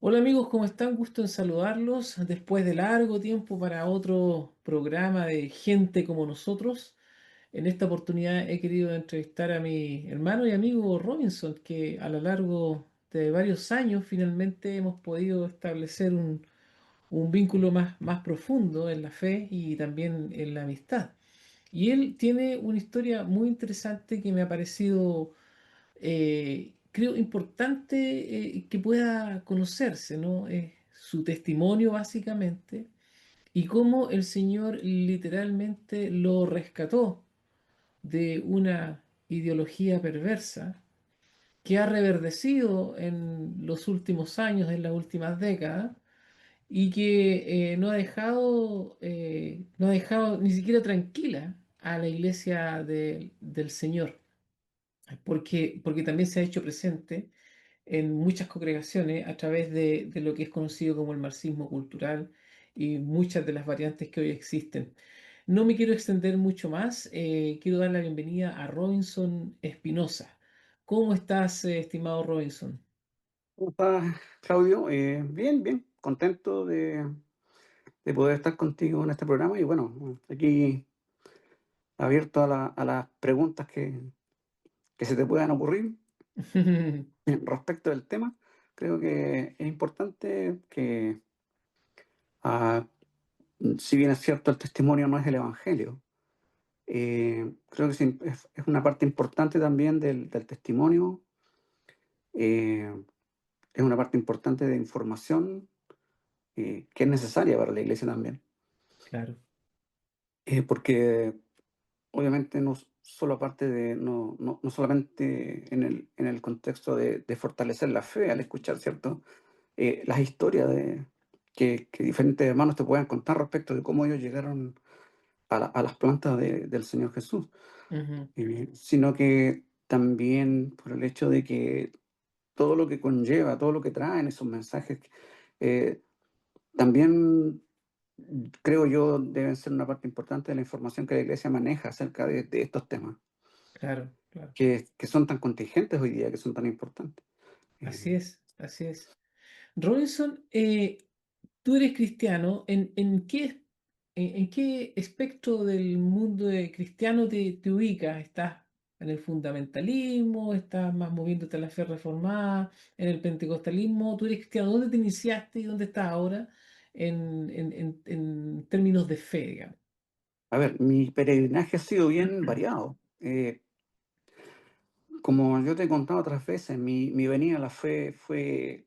Hola amigos, ¿cómo están? Gusto en saludarlos después de largo tiempo para otro programa de gente como nosotros. En esta oportunidad he querido entrevistar a mi hermano y amigo Robinson, que a lo largo de varios años finalmente hemos podido establecer un vínculo más profundo en la fe y también en la amistad. Y él tiene una historia muy interesante que me ha parecido creo importante que pueda conocerse, ¿no? Su testimonio básicamente y cómo el Señor literalmente lo rescató de una ideología perversa que ha reverdecido en los últimos años, en las últimas décadas, y que no ha dejado ni siquiera tranquila a la iglesia del Señor, porque también se ha hecho presente en muchas congregaciones a través de lo que es conocido como el marxismo cultural y muchas de las variantes que hoy existen. No me quiero extender mucho más, quiero dar la bienvenida a Robinson Espinosa. ¿Cómo estás, estimado Robinson? ¿Cómo estás, Claudio? Bien, bien, contento de poder estar contigo en este programa y bueno, aquí abierto a las preguntas que se te puedan ocurrir respecto del tema. Creo que es importante que, ah, si bien es cierto, el testimonio no es el evangelio, creo que sí, es una parte importante también del testimonio, eh, es una parte importante de información que es necesaria para la iglesia también. Claro, Porque obviamente no solo aparte de, no solamente en el contexto de fortalecer la fe al escuchar, ¿cierto? Las historias que diferentes hermanos te puedan contar respecto de cómo ellos llegaron a las plantas del Señor Jesús, ujú, sino que también por el hecho de que todo lo que conlleva, todo lo que traen esos mensajes, eh, también creo yo, deben ser una parte importante de la información que la Iglesia maneja acerca de estos temas, claro, claro. que son tan contingentes hoy día, que son tan importantes. Así Eh, es, así es. Robinson, tú eres cristiano, en qué espectro del mundo cristiano te ubicas? ¿Estás en el fundamentalismo? ¿Estás más moviéndote a la fe reformada? ¿En el pentecostalismo? ¿Tú eres cristiano? ¿Dónde te iniciaste y dónde estás ahora en términos de fe, digamos? a ver, mi peregrinaje ha sido bien variado. Como yo te he contado otras veces, mi venida a la fe fue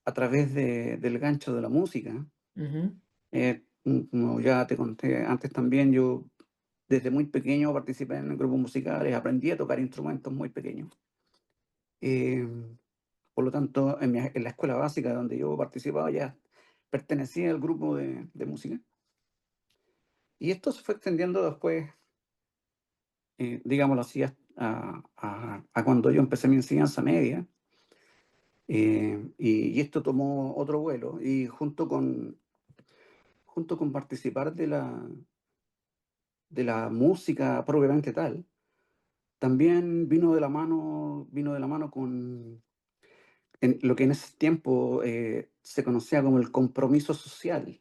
a través del gancho de la música. Ujú, Como ya te conté antes también, yo desde muy pequeño participé en grupos musicales, aprendí a tocar instrumentos muy pequeños. Eh, Por lo tanto, en la escuela básica donde yo participaba ya pertenecía al grupo de música. Y esto se fue extendiendo después, digámoslo así, a cuando yo empecé mi enseñanza media. Y esto tomó otro vuelo. Y junto con participar de la música propiamente tal, también vino de la mano con lo que en ese tiempo se conocía como el compromiso social.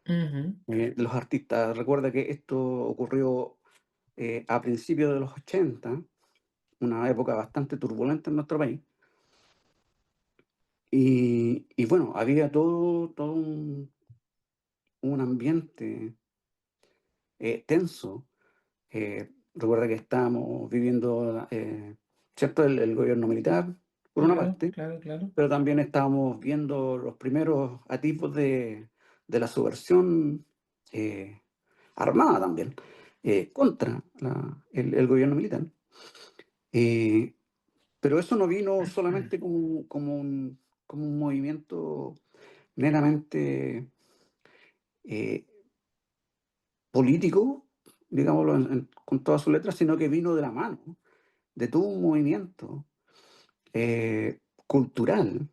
ujú, De los artistas. Recuerda que esto ocurrió a principios de los 80, una época bastante turbulenta en nuestro país. Y bueno, había todo un ambiente tenso. Recuerda que estábamos viviendo, ¿cierto? El gobierno militar, por una claro, parte, claro, claro. pero también estábamos viendo los primeros atisbos de la subversión eh, armada también, contra el gobierno militar. Eh, pero eso no vino solamente como un movimiento meramente eh, político, digámoslo con todas sus letras, sino que vino de la mano de todo un movimiento cultural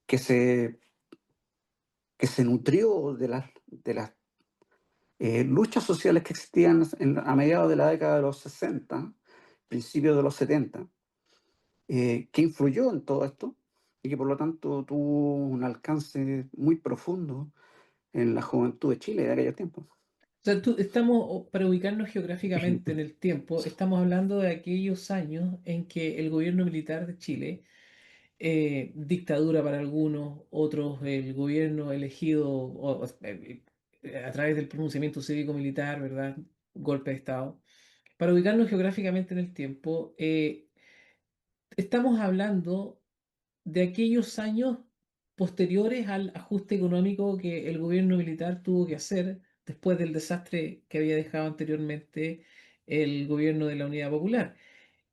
que se, que se nutrió de las luchas sociales que existían a mediados de la década de los 60, principios de los 70, que influyó en todo esto. y que por lo tanto tuvo un alcance muy profundo en la juventud de Chile de aquellos tiempos. O sea, para ubicarnos geográficamente en el tiempo, estamos hablando de aquellos años en que el gobierno militar de Chile, dictadura para algunos, otros el gobierno elegido a través del pronunciamiento cívico-militar, ¿verdad? Golpe de Estado. Para ubicarnos geográficamente en el tiempo, estamos hablando de aquellos años posteriores al ajuste económico que el gobierno militar tuvo que hacer después del desastre que había dejado anteriormente el gobierno de la Unidad Popular.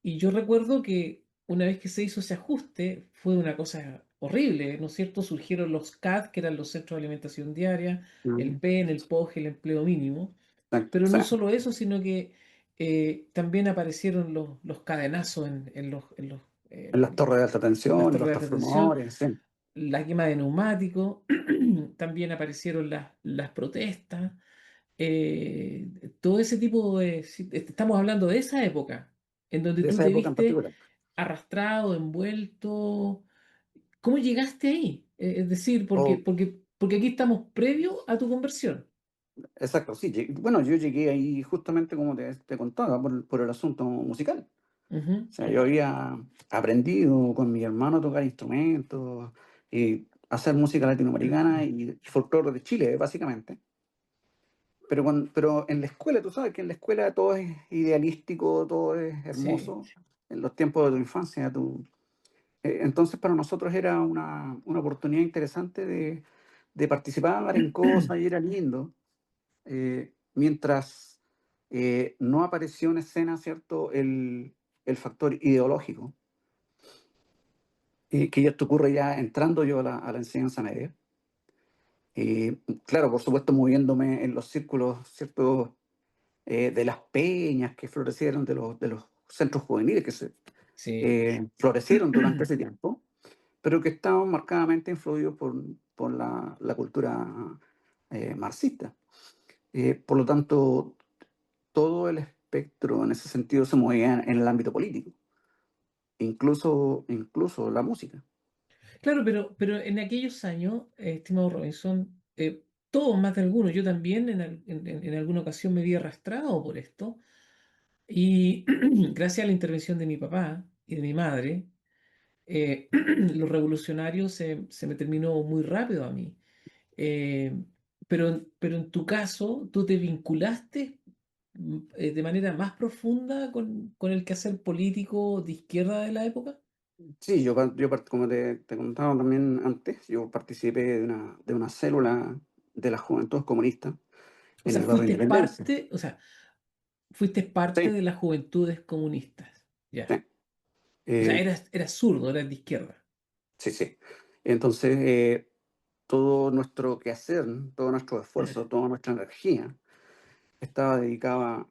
Y yo recuerdo que una vez que se hizo ese ajuste, fue una cosa horrible, ¿no es cierto? Surgieron los CAD, que eran los centros de alimentación diaria, el Mm, PEN, el POG, el empleo mínimo. exacto. O Pero no sea, solo eso, sino que también aparecieron los cadenazos en las torres de alta en las tensión, en los torres de alta tensión, transformadores, sí. la quema de neumáticos, también aparecieron las protestas, todo ese tipo de... Estamos hablando de esa época, en donde De tú esa te época en viste particular. arrastrado, envuelto. ¿Cómo llegaste ahí? Es decir, O, porque aquí estamos previo a tu conversión. exacto, sí. Bueno, yo llegué ahí justamente como te contaba, por el asunto musical. Ujú, O sea, yo había aprendido con mi hermano a tocar instrumentos y hacer música latinoamericana y folclore de Chile, básicamente. Pero en la escuela, tú sabes que en la escuela todo es idealístico, todo es sí, hermoso. En los tiempos de tu infancia, entonces para nosotros era una oportunidad interesante de participar en cosas y era lindo. Mientras no apareció en escena, ¿cierto?, el factor ideológico, que ya te ocurre ya entrando yo a la enseñanza media. Claro, por supuesto, moviéndome en los círculos, ¿cierto?, de las peñas que florecieron, de los centros juveniles que se sí. florecieron durante ese tiempo, pero que estaban marcadamente influidos por la cultura marxista. Por lo tanto, todo el espectro en ese sentido se movía en el ámbito político, incluso la música. Claro, pero en aquellos años, estimado Robinson, todos más de algunos, yo también en alguna ocasión me vi arrastrado por esto, y gracias a la intervención de mi papá y de mi madre, los revolucionarios se me terminó muy rápido a mí. Eh, pero en tu caso, tú te vinculaste de manera más profunda con el quehacer político de izquierda de la época. Sí, como te contaba también antes, yo participé de una célula de la Juventud Comunista O en sea, el barrio Independencia. fuiste parte Sí, de las juventudes comunistas. Ya. sí, O sea, eh, eras zurdo, eras de izquierda. sí, sí. Entonces, todo nuestro quehacer, todo nuestro esfuerzo, toda nuestra energía estaba dedicada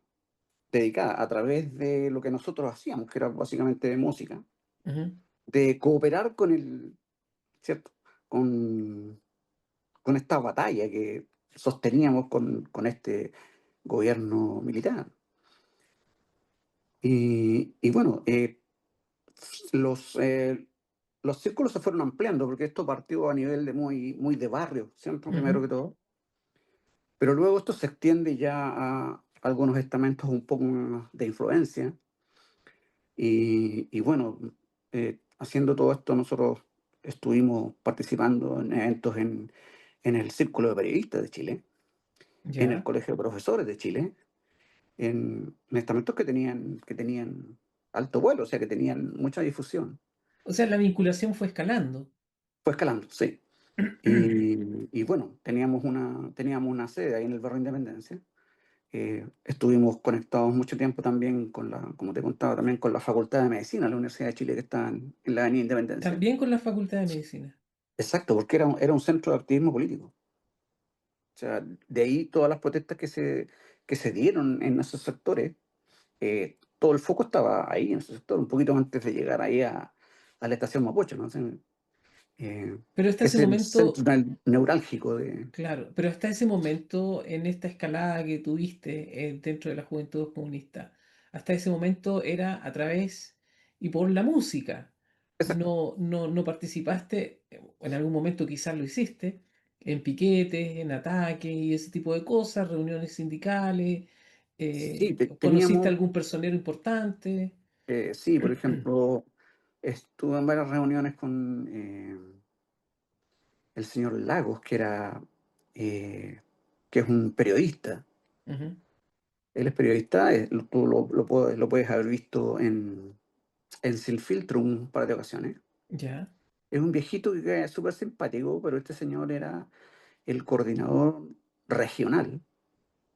a través de lo que nosotros hacíamos, que era básicamente música, Ujú, de cooperar ¿cierto? Con, con esta batalla que sosteníamos con este gobierno militar. Y bueno, los, eh, los círculos se fueron ampliando porque esto partió a nivel de muy de barrio, siempre primero ujú. que todo, pero luego esto se extiende ya a algunos estamentos un poco más de influencia. Y bueno, haciendo todo esto, nosotros estuvimos participando en eventos en el Círculo de Periodistas de Chile, en el Ya. Colegio de Profesores de Chile, en estamentos que tenían alto vuelo, o sea, que tenían mucha difusión. O sea, la vinculación fue escalando. Fue escalando, sí. Y bueno, teníamos una sede ahí en el barrio Independencia. Estuvimos conectados mucho tiempo también como te contaba, también con la Facultad de Medicina de la Universidad de Chile que está en la Avenida Independencia. También con la Facultad de Medicina. Exacto, porque era un centro de activismo político. O sea, de ahí todas las protestas que se dieron en esos sectores, todo el foco estaba ahí en ese sector, un poquito antes de llegar ahí a la estación Mapocho, ¿no? O sea, Pero hasta ese es el centro momento, neurálgico de... claro, pero hasta ese momento, en esta escalada que tuviste dentro de la Juventud Comunista, hasta ese momento era a través y por la música. exacto. no participaste, en algún momento quizás lo hiciste, en piquetes, en ataques y ese tipo de cosas, reuniones sindicales, Sí, conociste a teníamos, algún personero importante. sí, por ejemplo, estuve en varias reuniones con el señor Lagos, eh, que es un periodista. Ujú. Él es periodista, tú lo puedes haber visto en Sin Filtro un par de ocasiones. Ya. Es un viejito que es súper simpático, pero este señor era el coordinador regional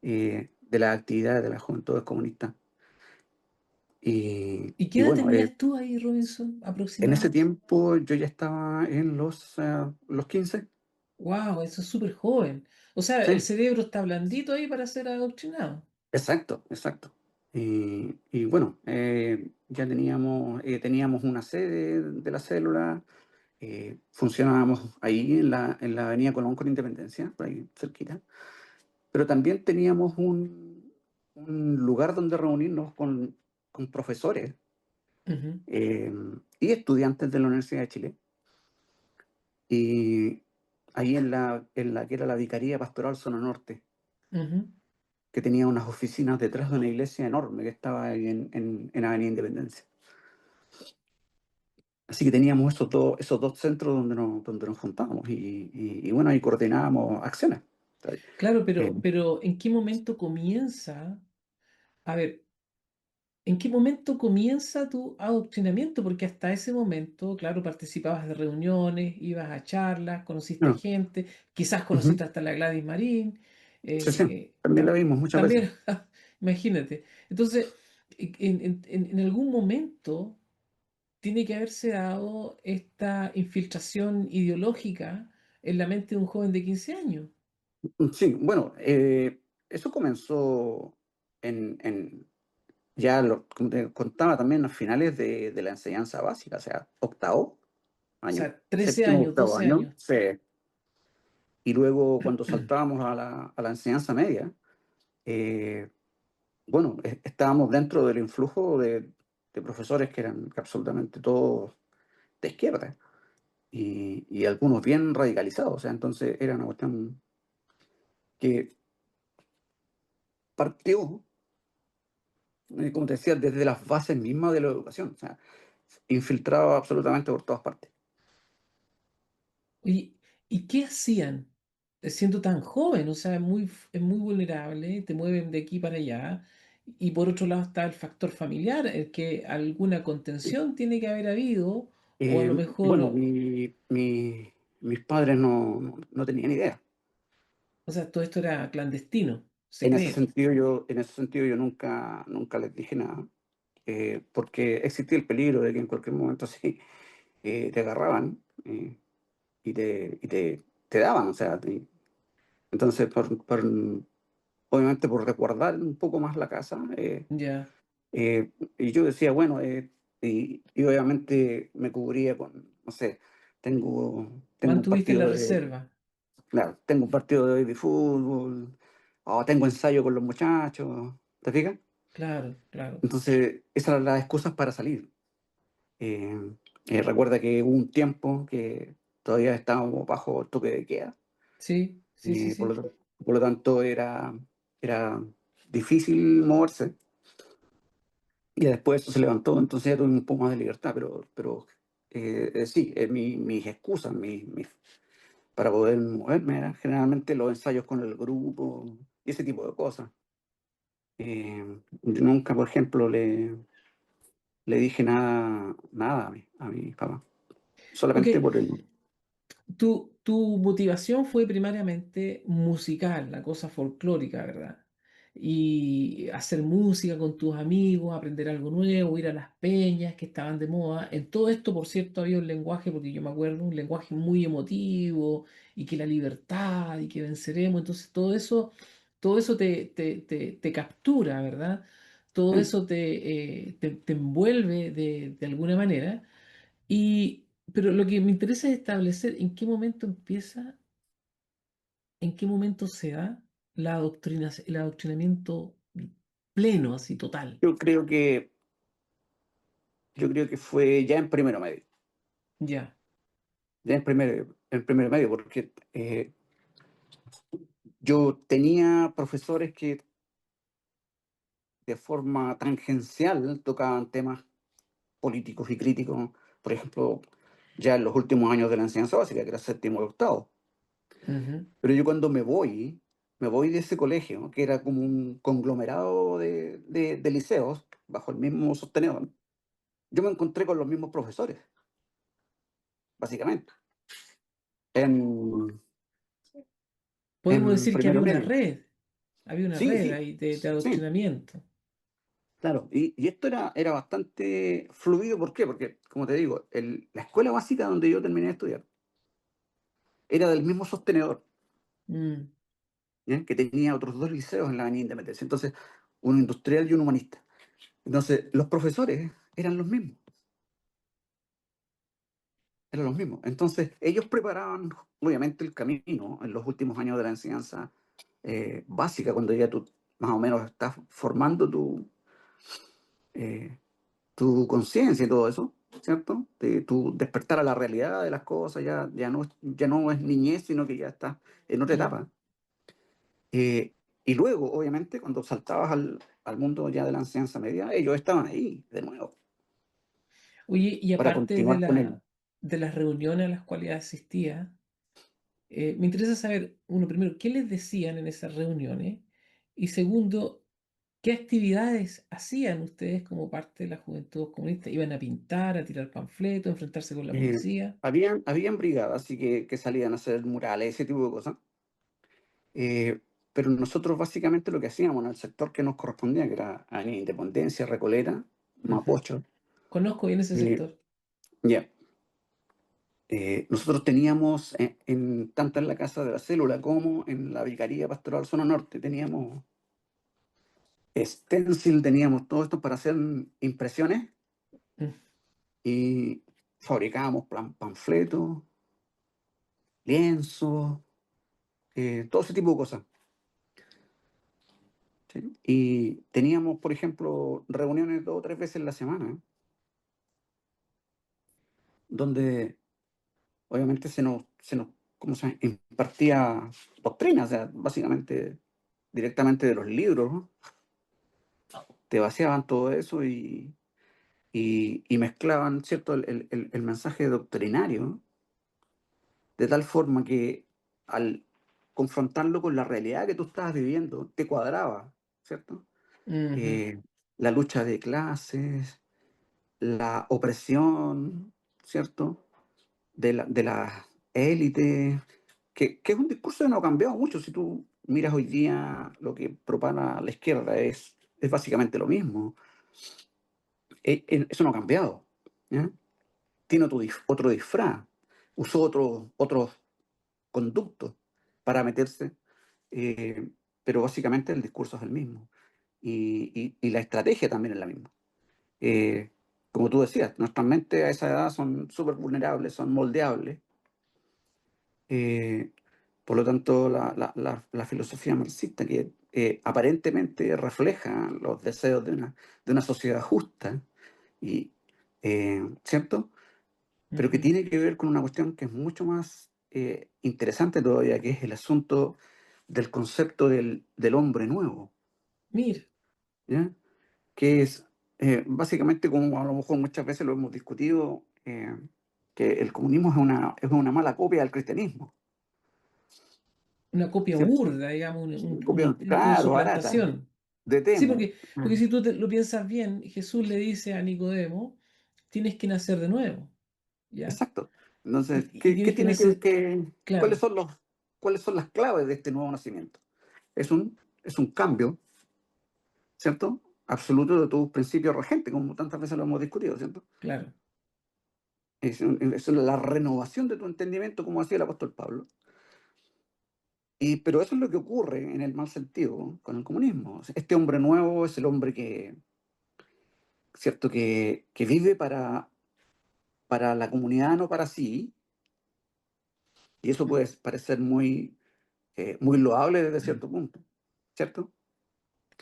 de las actividades de la Juventud Comunista. ¿Y qué Y edad bueno, tenías tú ahí, Robinson, en ese aproximado? tiempo yo ya estaba en los 15. Wow, eso es súper joven. O sea, el Sí, cerebro está blandito ahí para ser adoctrinado. exacto, exacto. Y bueno, ya teníamos una sede de la célula, funcionábamos ahí en la Avenida Colón con Independencia, por ahí cerquita, pero también teníamos un lugar donde reunirnos con profesores Ujú, eh, y estudiantes de la Universidad de Chile. Y ahí en la que era la Vicaría Pastoral Zona Norte, ujú. que tenía unas oficinas detrás de una iglesia enorme que estaba ahí en Avenida Independencia. Así que teníamos esos dos centros donde nos juntábamos y bueno, ahí coordinábamos acciones. Claro, Eh, pero ¿en qué momento comienza? A ver, ¿en qué momento comienza tu adoctrinamiento? Porque hasta ese momento, claro, participabas de reuniones, ibas a charlas, conociste bueno, gente, quizás ujú. conociste hasta la Gladys Marín, Sí, sí, también la vimos muchas veces. también, imagínate. Entonces, en algún momento tiene que haberse dado esta infiltración ideológica en la mente de un joven de 15 años. Sí, bueno, eso comenzó ya, como te contaba, también a finales de la enseñanza básica, o sea, octavo O año, sea, 13 séptimo, años, octavo 12 año, años. sí. Y luego cuando saltábamos a la enseñanza media, eh, bueno, estábamos dentro del influjo de profesores que eran absolutamente todos de izquierda y algunos bien radicalizados, o sea, entonces era una cuestión que partió, como te decía, desde las bases mismas de la educación, o sea, infiltrado absolutamente por todas partes. Oye, ¿y qué hacían siendo tan joven? O sea, es muy vulnerable, te mueven de aquí para allá. Y por otro lado está el factor familiar, el que alguna contención tiene que haber habido, o a lo mejor, Bueno, mis padres no tenían idea. o sea, todo esto era clandestino, En ese secreto. sentido yo nunca les dije nada, porque existía el peligro de que en cualquier momento sí te agarraban y te daban, o sea, entonces obviamente por resguardar un poco más la casa, Ya, y yo decía, bueno, y obviamente me cubría con, no sé, tengo un mantuviste la partido de, reserva. claro, tengo un partido de baby fútbol, o tengo ensayo con los muchachos, ¿te fijas? Claro, claro. Entonces, esas eran las excusas para salir. Eh, recuerda que hubo un tiempo que todavía estábamos bajo el toque de queda, Sí, sí, sí, por sí. lo tanto era difícil moverse. Y después eso se levantó, entonces ya tuve un poco más de libertad, pero sí, mis excusas para poder moverme eran generalmente los ensayos con el grupo y ese tipo de cosas. Yo nunca, por ejemplo, le dije nada a mi papá, Ok, solamente por el... tu motivación fue primariamente musical, la cosa folclórica, ¿verdad? Y hacer música con tus amigos, aprender algo nuevo, ir a las peñas que estaban de moda. En todo esto, por cierto, había un lenguaje, porque yo me acuerdo, un lenguaje muy emotivo, y que la libertad, y que venceremos. Entonces, todo eso te captura, ¿verdad? Todo Sí, eso te envuelve de alguna manera. Pero lo que me interesa es establecer en qué momento empieza, en qué momento se da el adoctrinamiento pleno, así total. yo creo que, yo creo que fue ya en primero medio. Ya. ya en primer medio, porque yo tenía profesores que de forma tangencial tocaban temas políticos y críticos, por ejemplo, ya en los últimos años de la enseñanza básica, que era séptimo y octavo. Ujú, Pero yo cuando me voy de ese colegio, que era como un conglomerado de liceos, bajo el mismo sostenedor, yo me encontré con los mismos profesores, básicamente, en, podemos en decir que primero medio. había una Sí, red sí, ahí de sí, adoctrinamiento. claro. Y esto era bastante fluido, ¿por qué? Porque, como te digo, la escuela básica donde yo terminé de estudiar era del mismo sostenedor, Mm, ¿ya? Que tenía otros dos liceos en la Avenida Independencia. Entonces, un industrial y un humanista. Entonces, los profesores eran los mismos, eran los mismos. Entonces, ellos preparaban, obviamente, el camino en los últimos años de la enseñanza básica, cuando ya tú más o menos estás formando eh, tu conciencia y todo eso, ¿cierto? De tu despertar a la realidad de las cosas, ya no es niñez, sino que ya estás en otra mm. etapa. Y luego, obviamente, cuando saltabas al mundo ya de la enseñanza media, ellos estaban ahí de nuevo Oye, y para aparte continuar con él. de las reuniones a las cuales asistía, me interesa saber, uno, primero, ¿qué les decían en esas reuniones? Y segundo, ¿qué actividades hacían ustedes como parte de la Juventud Comunista? ¿Iban a pintar, a tirar panfletos, a enfrentarse con la policía? Habían brigadas así que salían a hacer murales, ese tipo de cosas. Eh, pero nosotros básicamente lo que hacíamos en el sector que nos correspondía, que era Avenida Independencia, Recoleta, Ujú. Mapocho, Conozco bien ese eh, sector. ya, nosotros teníamos tanto en la Casa de la Célula como en la Vicaría Pastoral Zona Norte, teníamos stencil, teníamos todo esto para hacer impresiones Mm. y fabricábamos panfletos, lienzos, todo ese tipo de cosas. ¿Sí? Y teníamos, por ejemplo, reuniones 2 o 3 veces en la semana, donde obviamente se nos ¿cómo se llama? Impartía doctrina, o sea, básicamente directamente de los libros, ¿no? Te vaciaban todo eso y mezclaban, ¿cierto?, el mensaje doctrinario, de tal forma que al confrontarlo con la realidad que tú estabas viviendo, te cuadraba, ¿cierto? Ujú, Eh, la lucha de clases, la opresión, ¿cierto? De la élite, que es un discurso que no ha cambiado mucho. Si tú miras hoy día lo que propala la izquierda, es básicamente lo mismo. Eso no ha cambiado, ¿ya? Tiene otro disfraz, usó otros conductos para meterse, eh, pero básicamente el discurso es el mismo. Y la estrategia también es la misma. Eh, Como tú decías, nuestras mentes a esa edad son súper vulnerables, son moldeables. Eh, por lo tanto, la filosofía marxista, que aparentemente refleja los deseos de una sociedad justa, y, ¿cierto? Pero que ujú. tiene que ver con una cuestión que es mucho más interesante todavía, que es el asunto del concepto del hombre nuevo, Mira, ¿ya? Que es básicamente, como a lo mejor muchas veces lo hemos discutido, que el comunismo es una mala copia del cristianismo, una copia ¿cierto? burda, digamos, Copia, una claro, barata, suplantación. de Sí, Temu. porque si tú lo piensas bien, Jesús le dice a Nicodemo, tienes que nacer de nuevo, ¿ya? Exacto. Entonces, Y ¿qué tienes que tiene que, nacer, cuáles claro, son cuáles son las claves de este nuevo nacimiento? Es un cambio, ¿cierto? Absoluto de tus principios regentes, como tantas veces lo hemos discutido, ¿cierto? claro. Es la renovación de tu entendimiento, como hacía el apóstol Pablo. Pero eso es lo que ocurre en el mal sentido con el comunismo. O sea, este hombre nuevo es el hombre que, ¿cierto? Que vive para la comunidad, no para sí, y eso puede parecer muy loable desde cierto punto, ¿cierto?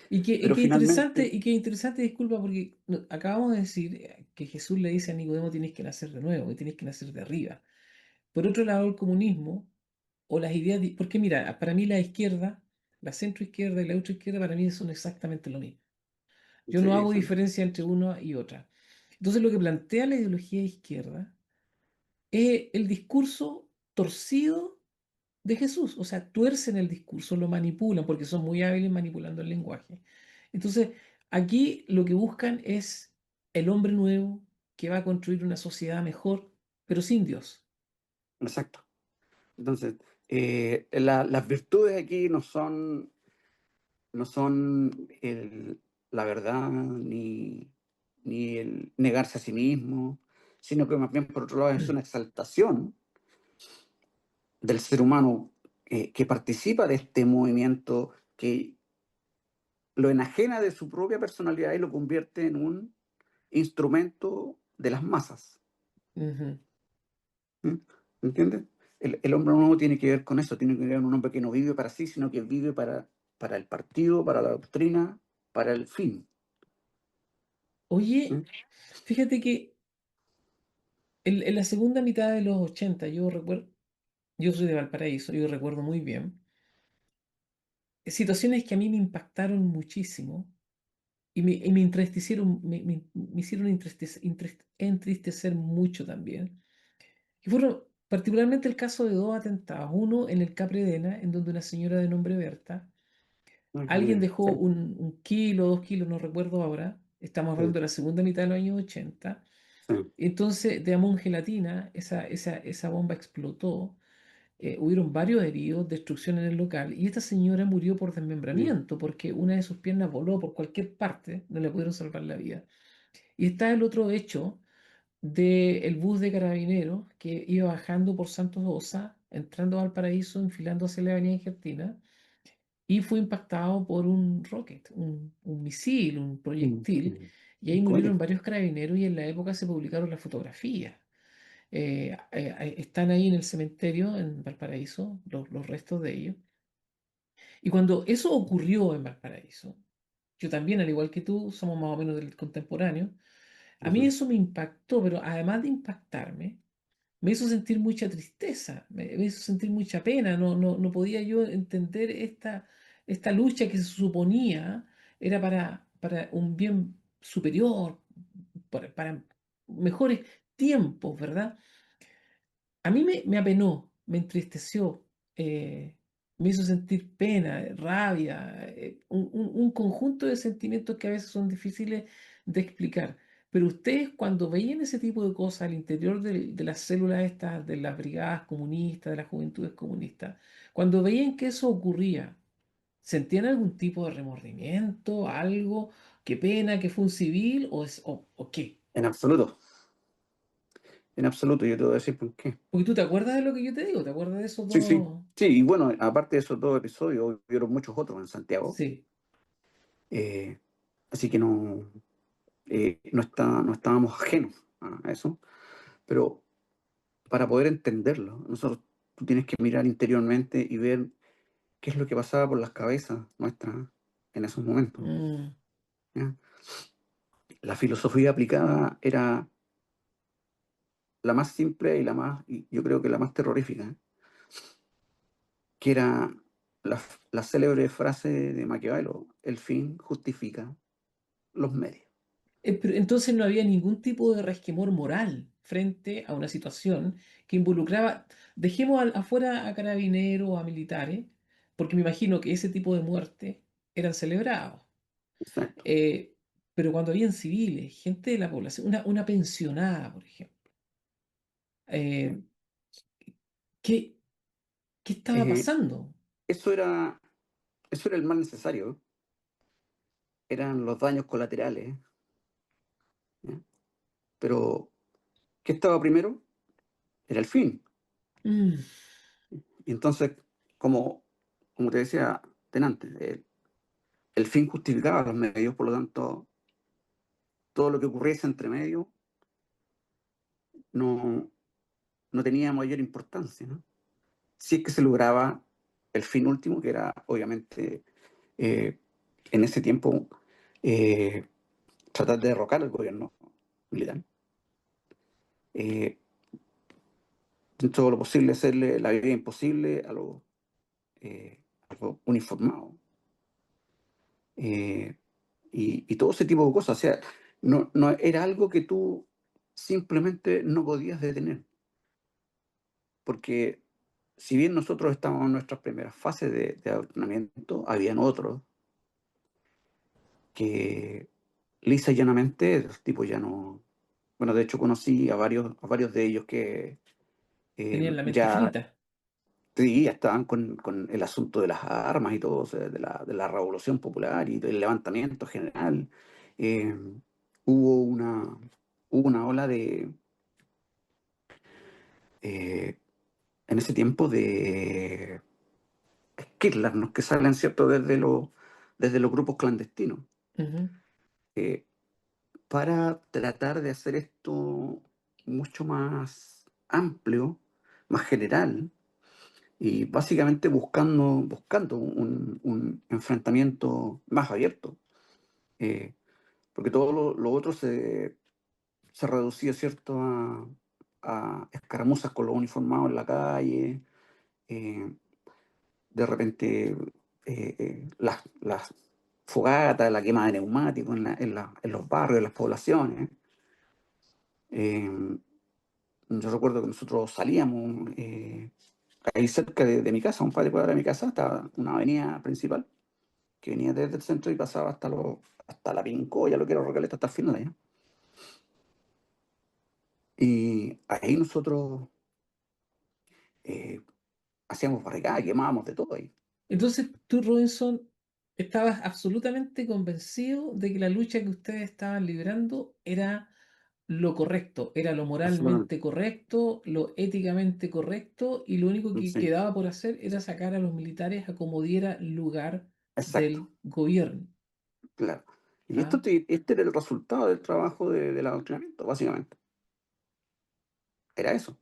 Pero Y finalmente, qué interesante, disculpa, porque acabamos de decir que Jesús le dice a Nicodemo tienes que nacer de nuevo y tienes que nacer de arriba. Por otro lado, el comunismo o las ideas, porque mira, para mí la izquierda, la centroizquierda y la ultraizquierda para mí son exactamente lo mismo. Yo no sí, hago son diferencia entre una y otra. Entonces, lo que plantea la ideología de izquierda es el discurso torcido de Jesús. O sea, tuercen el discurso, lo manipulan, porque son muy hábiles manipulando el lenguaje. Entonces, aquí lo que buscan es el hombre nuevo que va a construir una sociedad mejor, pero sin Dios. exacto. Entonces, las virtudes aquí no son la verdad ni el negarse a sí mismo, sino que más bien por otro lado es una exaltación del ser humano que participa de este movimiento, que lo enajena de su propia personalidad y lo convierte en un instrumento de las masas. Ujú. ¿Mm? ¿Entiendes? El hombre nuevo tiene que ver con eso, tiene que ver con un hombre que no vive para sí, sino que vive para el partido, para la doctrina, para el fin. Oye, ¿Mm? fíjate que en la segunda mitad de los 80 yo recuerdo, yo soy de Valparaíso, yo recuerdo muy bien situaciones que a mí me impactaron muchísimo y me entristecieron, me hicieron entristecer mucho también. Y fueron particularmente el caso de dos atentados. Uno en el Capredena, en donde una señora de nombre Berta, alguien dejó Sí, un kilo, 2 kilos, no recuerdo ahora, estamos hablando sí, de la segunda mitad de los años 80. sí, Entonces, de Amón Gelatina, esa bomba explotó, hubieron varios heridos, destrucción en el local, y esta señora murió por sí, desmembramiento, porque una de sus piernas voló por cualquier parte, no le pudieron salvar la vida. Y está el otro hecho del bus de carabineros que iba bajando por Santos Osa, entrando a Valparaíso, enfilando hacia la avenida Argentina, y fue impactado por un rocket, un misil, un proyectil, y ahí un murieron cohete. varios carabineros y en la época se publicaron las fotografías. Están ahí en el cementerio en Valparaíso, los restos de ellos. Y cuando eso ocurrió en Valparaíso, yo también, al igual que tú, somos más o menos del contemporáneo, a mí Ujú. eso me impactó, pero además de impactarme, me hizo sentir mucha tristeza, me hizo sentir mucha pena, no podía yo entender esta lucha que se suponía era para un bien superior, para mejores tiempos, ¿verdad? A mí me apenó, me entristeció, me hizo sentir pena, rabia, un conjunto de sentimientos que a veces son difíciles de explicar. Pero ustedes cuando veían ese tipo de cosas al interior de las células estas, de las brigadas comunistas, de las juventudes comunistas, cuando veían que eso ocurría, ¿sentían algún tipo de remordimiento, algo? ¿Qué pena que fue un civil o qué? En absoluto, en absoluto, yo te voy a decir por qué. Porque tú te acuerdas de lo que yo te digo, ¿te acuerdas de esos Sí, sí, dos? sí, y bueno, aparte de esos dos episodios, hubieron muchos otros en Santiago, Sí. eh, así que no estábamos ajenos a eso, pero para poder entenderlo, tú tienes que mirar interiormente y ver qué es lo que pasaba por las cabezas nuestras en esos momentos. Mm. ¿Ya? La filosofía aplicada era la más simple y yo creo que la más terrorífica, ¿eh? Que era la célebre frase de Maquiavelo: el fin justifica los medios. Pero entonces no había ningún tipo de resquemor moral frente a una situación que involucraba, dejemos afuera a carabineros o a militares, porque me imagino que ese tipo de muerte eran celebrados. Exacto. Eh, pero cuando habían civiles, gente de la población, una pensionada, por ejemplo, eh, ¿qué, qué estaba Eh, pasando? eso era, eso era el mal necesario, eran los daños colaterales, ¿ya? Pero, ¿qué estaba primero? Era el fin. Mm. Y entonces, como te decía antes, el fin justificaba los medios, por lo tanto, todo lo que ocurriese entre medio no, no tenía mayor importancia, ¿no? Si es que se lograba el fin último, que era obviamente, eh, en ese tiempo eh, tratar de derrocar al gobierno militar. Eh, en todo lo posible hacerle la vida imposible a los uniformados. eh, y todo ese tipo de cosas. O sea, no era algo que tú simplemente no podías detener, porque si bien nosotros estábamos en nuestras primeras fases de adoctrinamiento, habían otros que lisa y llanamente los tipos ya no... Bueno, de hecho conocí a varios de ellos que Tenían la mente ya, frita. sí, ya estaban con el asunto de las armas y todo, o sea, de la revolución popular y del levantamiento general. Eh, hubo una, hubo una ola eh, en ese tiempo de Kirchner, que salen, ¿cierto?, desde los grupos clandestinos, Ujú. eh, para tratar de hacer esto mucho más amplio, más general, y básicamente buscando un enfrentamiento más abierto, eh, porque todo lo otro se reducía, ¿cierto?, a escaramuzas con los uniformados en la calle, eh, de repente las fogatas, la quema de neumáticos en los barrios, en las poblaciones. Eh, yo recuerdo que nosotros salíamos ahí cerca de mi casa, un par de cuadras de mi casa, hasta una avenida principal que venía desde el centro y pasaba hasta la Pincoya, lo que era Rocaleta, hasta el final allá. Y ahí nosotros eh, hacíamos barricadas, quemábamos de todo ahí. Entonces, tú, Robinson, estabas absolutamente convencido de que la lucha que ustedes estaban librando era lo correcto, era lo Absolutamente. moralmente correcto, lo éticamente correcto, y lo único que Sí, quedaba por hacer era sacar a los militares a como diera lugar exacto, del gobierno. claro. Y ¿Ah? este era el resultado del trabajo del adoctrinamiento, básicamente. Era eso. O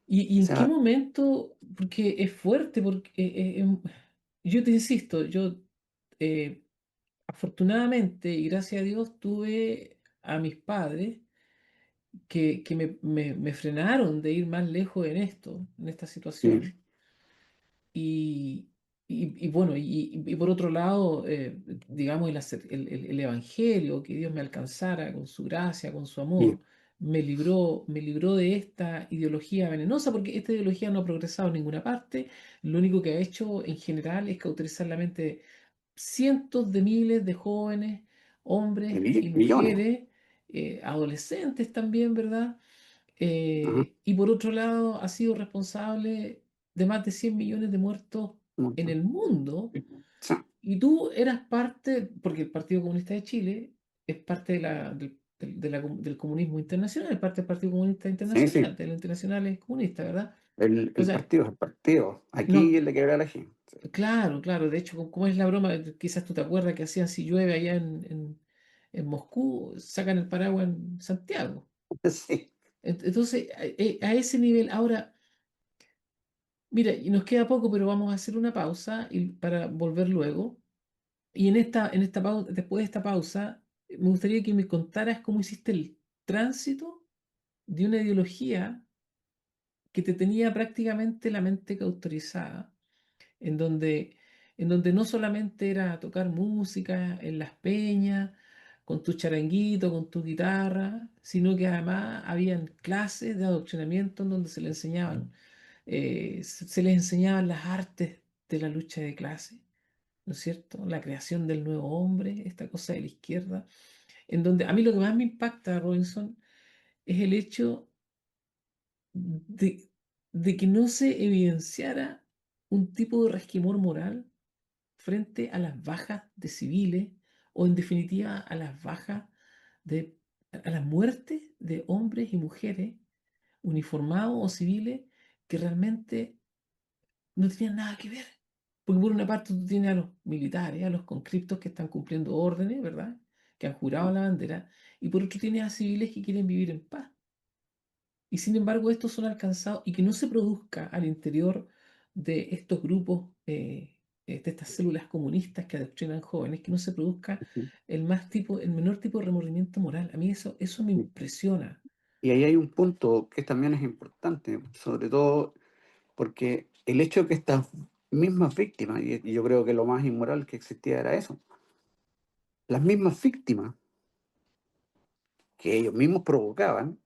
¿Y en qué sea, momento? Porque es fuerte, porque yo te insisto, yo eh, afortunadamente y gracias a Dios tuve a mis padres que me frenaron de ir más lejos en esto, en esta sí, situación. Y, y bueno, y por otro lado, digamos, el Evangelio, que Dios me alcanzara con su gracia, con su sí, amor, me libró de esta ideología venenosa, porque esta ideología no ha progresado en ninguna parte. Lo único que ha hecho en general es cauterizar la mente de cientos de miles de jóvenes, hombres y millones. mujeres, adolescentes también, ¿verdad? Ajá, Y por otro lado, ha sido responsable de más de 100 millones de muertos un en montón. el mundo. Sí, Y tú eras parte, porque el Partido Comunista de Chile es parte del comunismo internacional, es parte del Partido Comunista sí, Internacional, sí. de la Internacional Comunista, ¿verdad? O El sea, partido es el partido. Aquí no, el de quebrar a la gente. claro, claro, de hecho, como es la broma, quizás tú te acuerdas que hacían si llueve allá en Moscú, sacan el paraguas en Santiago. Sí, Entonces, a ese nivel, ahora... Mira, y nos queda poco, pero vamos a hacer una pausa para volver luego. Y en esta pausa, después de esta pausa, me gustaría que me contaras cómo hiciste el tránsito de una ideología que te tenía prácticamente la mente cauterizada, en donde, en donde no solamente era tocar música en las peñas, con tu charanguito, con tu guitarra, sino que además habían clases de adoctrinamiento en donde se les enseñaban las artes de la lucha de clase, ¿no es cierto? La creación del nuevo hombre, esta cosa de la izquierda, en donde a mí lo que más me impacta, Robinson, es el hecho de, de que no se evidenciara un tipo de resquemor moral frente a las bajas de civiles o en definitiva a las bajas a las muertes de hombres y mujeres uniformados o civiles que realmente no tenían nada que ver. Porque por una parte tú tienes a los militares, a los conscriptos que están cumpliendo órdenes, ¿verdad? Que han jurado la bandera, y por otro tienes a civiles que quieren vivir en paz. Y sin embargo, estos son alcanzados y que no se produzca al interior de estos grupos de estas células comunistas que adoctrinan jóvenes, que no se produzca ujú, el menor tipo de remordimiento moral. A mí eso me sí. impresiona. Y ahí hay un punto que también es importante, sobre todo porque el hecho de que estas mismas víctimas, y yo creo que lo más inmoral que existía era eso, las mismas víctimas que ellos mismos provocaban,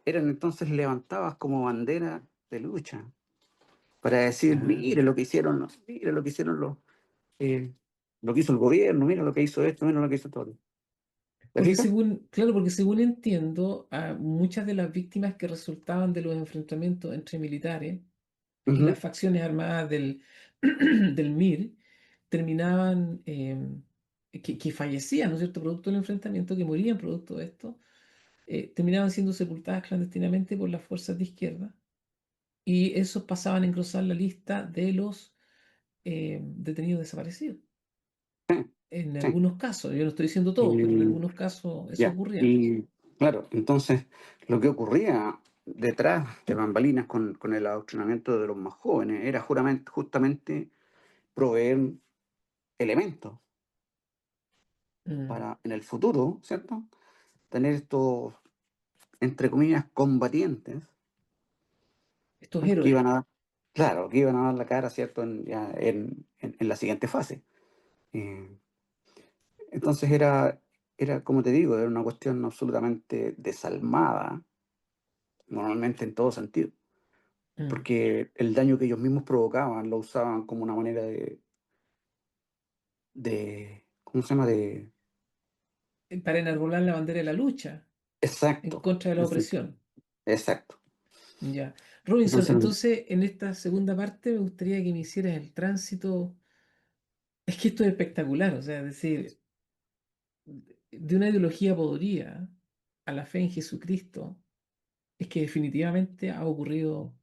eran entonces levantadas como bandera de lucha para decir, Claro. mire lo que hicieron, mire lo que hicieron eh, lo que hizo el gobierno, mira lo que hizo esto, mira lo que hizo todo. ¿Te Porque fijas? según, claro, porque según entiendo, muchas de las víctimas que resultaban de los enfrentamientos entre militares y las Ujú. facciones armadas del MIR terminaban, que fallecían, ¿no es cierto?, producto del enfrentamiento, que morían producto de esto, terminaban siendo sepultadas clandestinamente por las fuerzas de izquierda y esos pasaban a engrosar la lista de los detenidos desaparecidos. Sí, En sí. algunos casos, yo no estoy diciendo todos, pero en Y algunos casos eso ya, ocurría. y claro, entonces lo que ocurría detrás de bambalinas con el adoctrinamiento de los más jóvenes era justamente proveer elementos Mm. para en el futuro, ¿cierto? Tener estos, entre comillas, combatientes, Estos ¿no? Que héroes. iban a dar, claro, que iban a dar la cara, ¿cierto? En la siguiente fase. Eh, entonces era, como te digo, era una cuestión absolutamente desalmada, normalmente en todo sentido, Mm. porque el daño que ellos mismos provocaban lo usaban como una manera ¿cómo se llama? Para enarbolar la bandera de la lucha en Exacto, contra de la exacto, opresión. exacto. Ya. Robinson, Entonces, entonces en esta segunda parte me gustaría que me hicieras el tránsito. Es que esto es espectacular, o sea, es decir, de una ideología podrida a la fe en Jesucristo, es que definitivamente ha ocurrido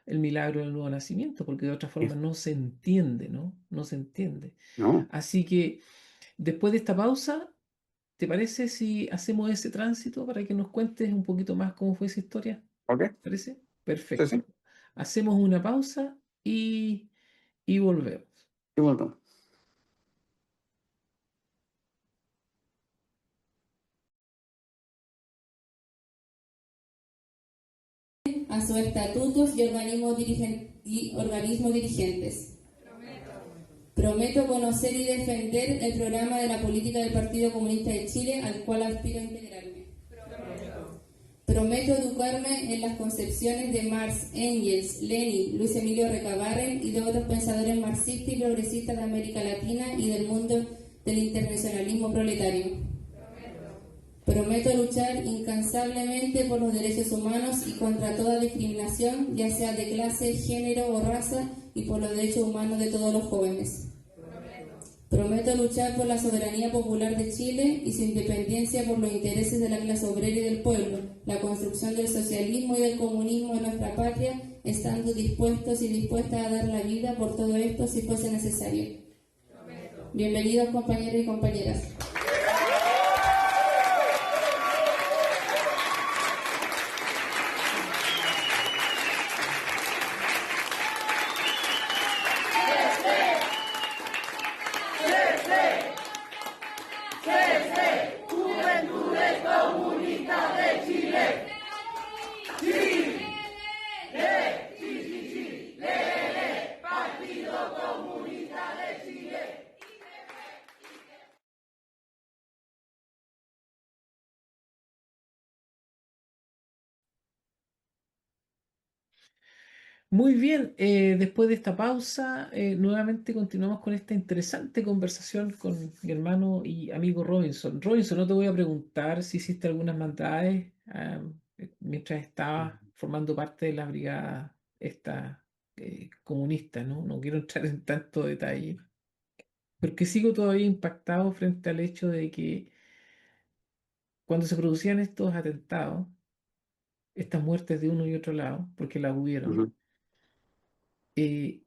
el milagro del nuevo nacimiento, porque de otra forma es- no se entiende, ¿no? No se entiende. no, Así que después de esta pausa, ¿te parece si hacemos ese tránsito para que nos cuentes un poquito más cómo fue esa historia? ¿ok? ¿Parece? Sí, sí, Perfecto. Hacemos una pausa y volvemos. y volvemos. A sus estatutos y organismos dirigentes. Prometo conocer y defender el programa de la política del Partido Comunista de Chile al cual aspiro a integrarme. Prometo educarme en las concepciones de Marx, Engels, Lenin, Luis Emilio Recabarren y de otros pensadores marxistas y progresistas de América Latina y del mundo del internacionalismo proletario. Prometo luchar incansablemente por los derechos humanos y contra toda discriminación, ya sea de clase, género o raza, y por los derechos humanos de todos los jóvenes. Prometo luchar por la soberanía popular de Chile y su independencia por los intereses de la clase obrera y del pueblo, la construcción del socialismo y del comunismo en nuestra patria, estando dispuestos y dispuestas a dar la vida por todo esto si fuese necesario. Bienvenidos compañeros y compañeras. Muy bien, después de esta pausa, nuevamente continuamos con esta interesante conversación con mi hermano y amigo Robinson. Robinson, no te voy a preguntar si hiciste algunas maldades mientras estabas formando parte de la brigada esta comunista, ¿no? No quiero entrar en tanto detalle, porque sigo todavía impactado frente al hecho de que cuando se producían estos atentados, estas muertes de uno y otro lado, porque las hubieron, Ujú. eh,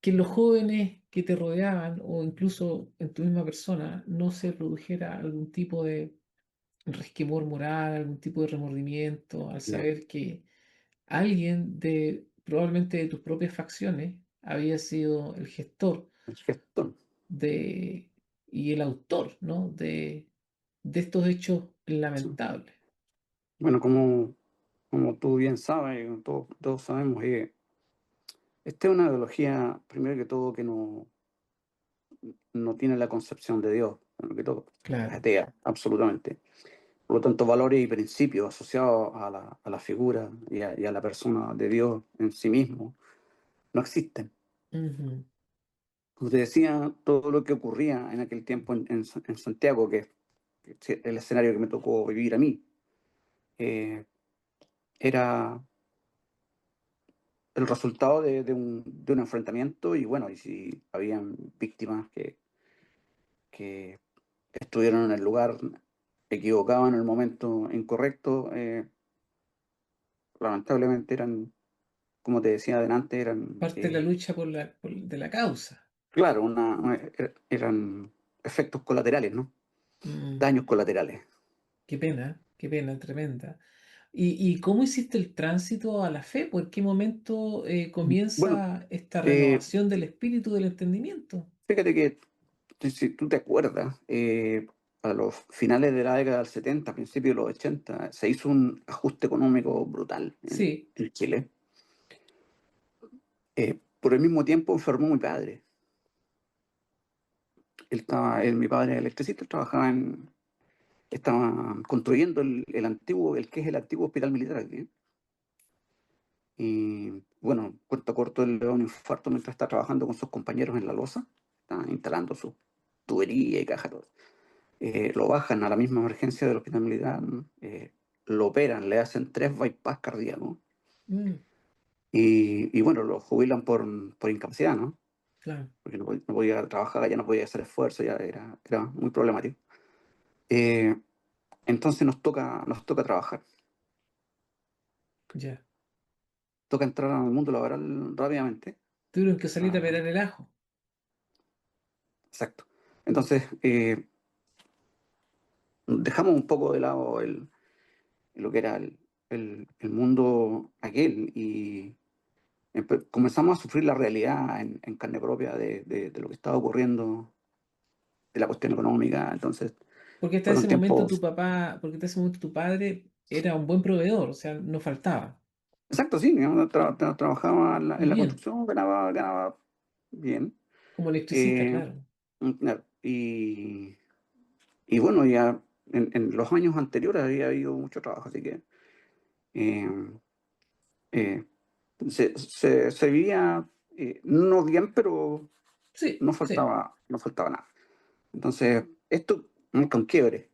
que los jóvenes que te rodeaban o incluso en tu misma persona no se produjera algún tipo de resquemor moral, algún tipo de remordimiento al Ya. saber que alguien de probablemente de tus propias facciones había sido el gestor el gestor. de, y el autor, ¿no? de estos hechos Sí. lamentables. Bueno, como tú bien sabes, todos sabemos, esta es una ideología, primero que todo, que no tiene la concepción de Dios, primero que todo, es Claro. atea, absolutamente. Por lo tanto, valores y principios asociados a la figura y a la persona de Dios en sí mismo no existen. Ujú. Como te decía, todo lo que ocurría en aquel tiempo en Santiago, que es el escenario que me tocó vivir a mí, eh, era el resultado de un enfrentamiento y bueno, y si habían víctimas que estuvieron en el lugar equivocado en el momento incorrecto, lamentablemente eran, como te decía adelante, eran, Parte de la lucha de la causa. claro, eran efectos colaterales, ¿no? Mm, Daños colaterales. qué pena tremenda. Y cómo hiciste el tránsito a la fe? ¿Por qué momento Bueno, comienza esta eh, renovación del espíritu del entendimiento? fíjate que si tú te acuerdas, a los finales de la década del 70, principios de los 80, se hizo un ajuste económico brutal en, Sí, en Chile. Por el mismo tiempo enfermó mi padre. Mi padre era electricista, estaba construyendo el que es el antiguo hospital militar aquí. Y bueno, corto a corto, él le da un infarto mientras está trabajando con sus compañeros en la losa, está instalando su tubería y caja, todo. Lo bajan a la misma emergencia del hospital militar, lo operan, le hacen 3 bypass cardíacos mm, y bueno, lo jubilan por incapacidad, ¿no? claro, Porque no podía trabajar, ya no podía hacer esfuerzo, ya era muy problemático. Eh, entonces nos toca trabajar, ya. toca entrar al mundo laboral rápidamente. Tuvieron que salir a Ah, pelar el ajo. exacto. Entonces, dejamos un poco de lado lo que era el mundo aquel y comenzamos a sufrir la realidad en carne propia de lo que estaba ocurriendo, de la cuestión económica. Entonces, Porque hasta fueron ese momento tu tiempos. papá, porque hasta ese momento tu padre era un buen proveedor, o sea, no faltaba. Exacto, sí, yo trabajaba en la, Y en la bien, construcción, ganaba bien. como electricista, Eh, claro. claro, y bueno, ya en los años anteriores había habido mucho trabajo, así que eh, eh, se vivía no bien, pero Sí, no sí, faltaba nada. Entonces, esto marca un quiebre.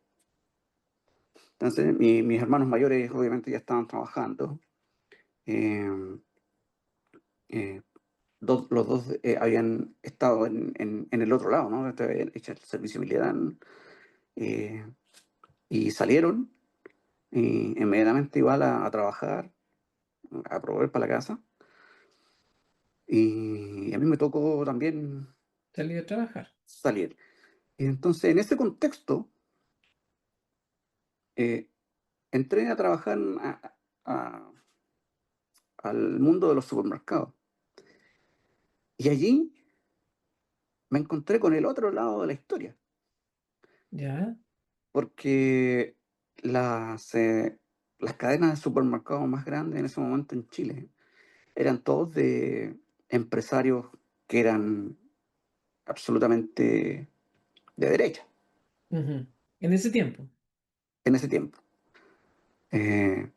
Entonces, mis hermanos mayores obviamente ya estaban trabajando. eh, eh, los dos habían estado en el otro lado, ¿no? Habían hecho el servicio militar, eh, y salieron y inmediatamente igual a trabajar, a proveer para la casa. Y a mí me tocó también salí a trabajar. salir. Y entonces, en ese contexto, eh, entré a trabajar a- al mundo de los supermercados. Y allí me encontré con el otro lado de la historia, ¿Ya? porque las cadenas de supermercados más grandes en ese momento en Chile eran todos de empresarios que eran absolutamente de derecha Ujú. En ese tiempo. en ese tiempo. Eh,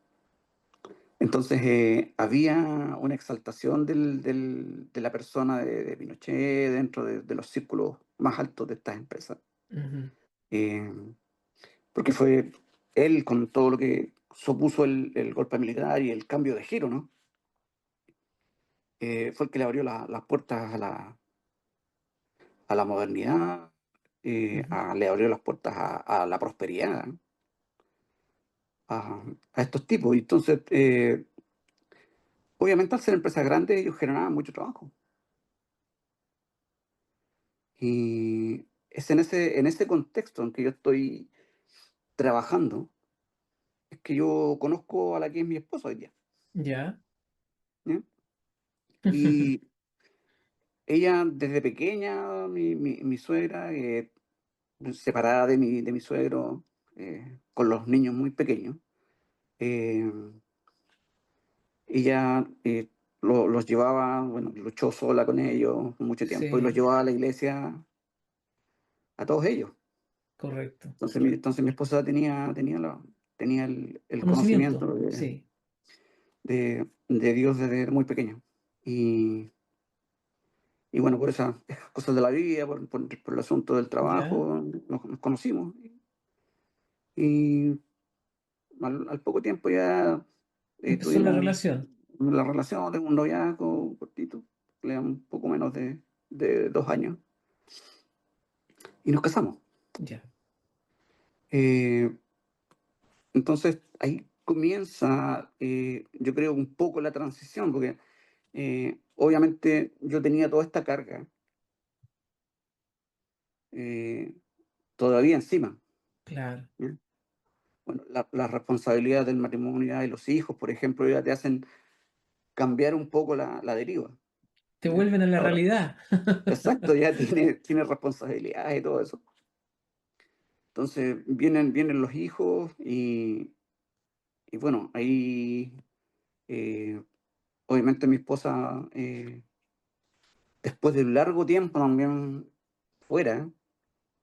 entonces había una exaltación de la persona de Pinochet dentro de los círculos más altos de estas empresas. Ujú. Eh, Porque fue él con todo lo que supuso el golpe militar y el cambio de giro, ¿no? Fue el que le abrió las puertas a la modernidad, Ujú. le abrió las puertas a la prosperidad, ¿no? a estos tipos. Y entonces, obviamente al ser empresas grandes, ellos generaban mucho trabajo. Y es en ese contexto en que yo estoy trabajando, es que yo conozco a la que es mi esposa hoy día. ¿Ya? ¿Ya? Y ella desde pequeña, mi suegra, separada de mi suegro, con los niños muy pequeños, eh, ella los llevaba, bueno, luchó sola con ellos mucho tiempo y los Sí, llevaba a la iglesia a todos ellos. correcto, Entonces mi esposa tenía el conocimiento, conocimiento sí, de Dios desde muy pequeño. Y, y bueno, por esas cosas de la vida, por el asunto del ya, trabajo, nos conocimos. Y al poco tiempo ya empezó la tuvimos relación, la relación de un noviazgo cortito, un poco menos de 2 años, y nos casamos. ya, Eh, entonces ahí comienza, yo creo, un poco la transición, porque obviamente yo tenía toda esta carga eh, todavía encima. claro. ¿Ya? Bueno, las responsabilidades del matrimonio y los hijos, por ejemplo, ya te hacen cambiar un poco la deriva. Te ¿Ya? vuelven a la Ahora, realidad. exacto, ya tiene responsabilidades y todo eso. Entonces vienen los hijos y bueno, ahí eh, obviamente mi esposa, después de un largo tiempo también fuera,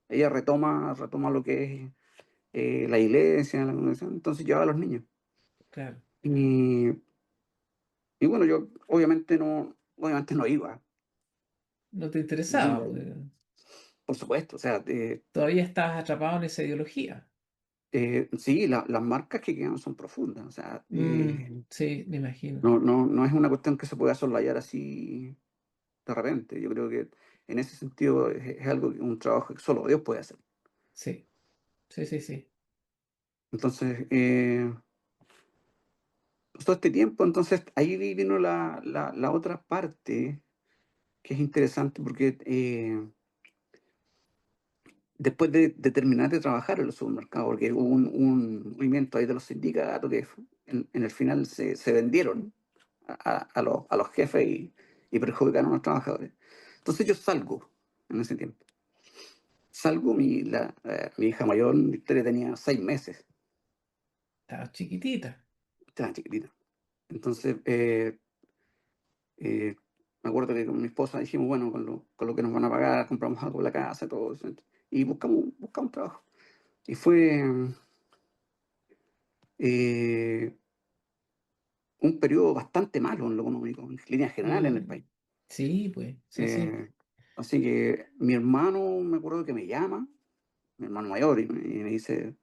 ella retoma lo que es la iglesia, la congregación, entonces lleva a los niños. Claro, Y, y bueno, yo obviamente no iba, no te no interesaba, iba, pues, por supuesto, o sea, todavía estabas atrapado en esa ideología. sí, las marcas que quedan son profundas, o sea, Sí, me imagino. no es una cuestión que se pueda soslayar así de repente. Yo creo que en ese sentido es algo, un trabajo que solo Dios puede hacer. Sí, sí, sí, sí. Entonces, todo este tiempo, entonces ahí vino la otra parte que es interesante porque después de terminar de trabajar en los supermercados, porque hubo un movimiento ahí de los sindicatos que en el final se vendieron a los jefes y perjudicaron a los trabajadores. Entonces yo salgo en ese tiempo. Salgo, mi hija mayor, Victoria, tenía 6 meses, Estabas chiquitita. estaba chiquitita. Entonces, eh, me acuerdo que con mi esposa dijimos, bueno, con lo que nos van a pagar, compramos algo en la casa, todo eso. Y buscamos trabajo. Y fue eh, un periodo bastante malo en lo económico, en líneas generales en el Mm, país. sí, pues, sí, sí. Eh, Así que mi hermano, me acuerdo que me llama, mi hermano mayor, y me dice,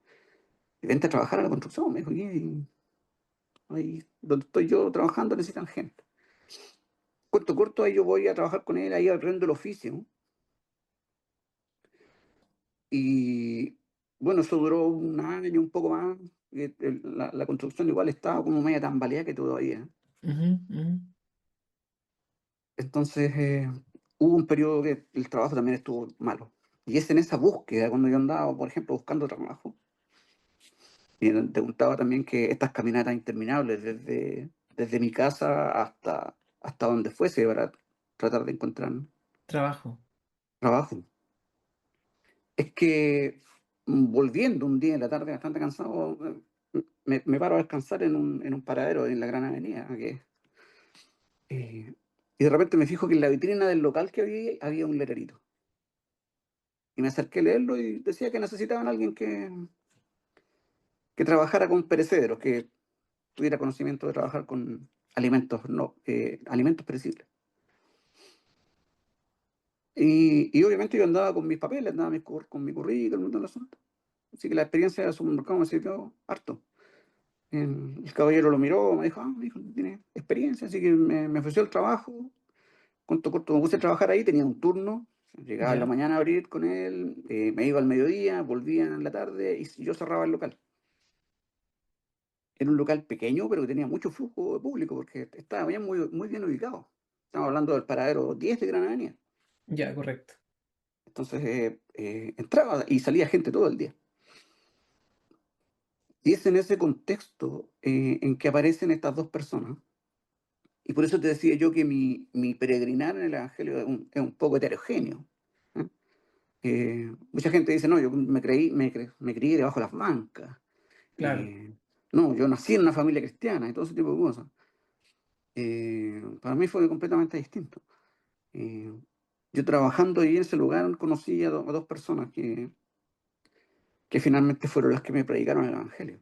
vente a trabajar a la construcción. Me dijo, y ahí donde estoy yo trabajando necesitan gente. Corto, corto, ahí yo voy a trabajar con él, ahí aprendo el oficio. Y bueno, eso duró un año, un poco más. Y la construcción igual estaba como media tambaleada que todavía. Ujú, ujú. Entonces hubo un periodo que el trabajo también estuvo malo. Y es en esa búsqueda, cuando yo andaba, por ejemplo, buscando trabajo. Y te contaba también que estas caminatas interminables desde mi casa hasta donde fuese para tratar de encontrar Trabajo. trabajo. Es que volviendo un día en la tarde bastante cansado, me paro a descansar en un paradero en la Gran Avenida. Y de repente me fijo que en la vitrina del local que había un letrerito. Y me acerqué a leerlo y decía que necesitaban a alguien que trabajara con perecederos, que tuviera conocimiento de trabajar con alimentos, no, alimentos perecibles. Y obviamente yo andaba con mis papeles, andaba con mi currículum, todo el asunto. Así que la experiencia de supermercado me sirvió harto. El caballero lo miró, me dijo, mi hijo tiene experiencia, así que me ofreció el trabajo. Corto, corto, me puse a trabajar ahí, tenía un turno. Llegaba en la Ya, mañana a abrir con él, me iba al mediodía, volvía en la tarde y yo cerraba el local. Era un local pequeño, pero que tenía mucho flujo de público porque estaba bien, muy bien ubicado. Estamos hablando del paradero 10 de Gran Avenida. ya, correcto. Entonces entraba y salía gente todo el día. Y es en ese contexto en que aparecen estas dos personas Y por eso te decía yo que mi peregrinar en el Evangelio es un poco heterogéneo. ¿Eh? Mucha gente dice, no, yo me crié debajo de las bancas. Claro. No, yo nací en una familia cristiana y todo ese tipo de cosas. Para mí fue completamente distinto. Eh, yo trabajando ahí en ese lugar conocí a dos personas que finalmente fueron las que me predicaron el Evangelio.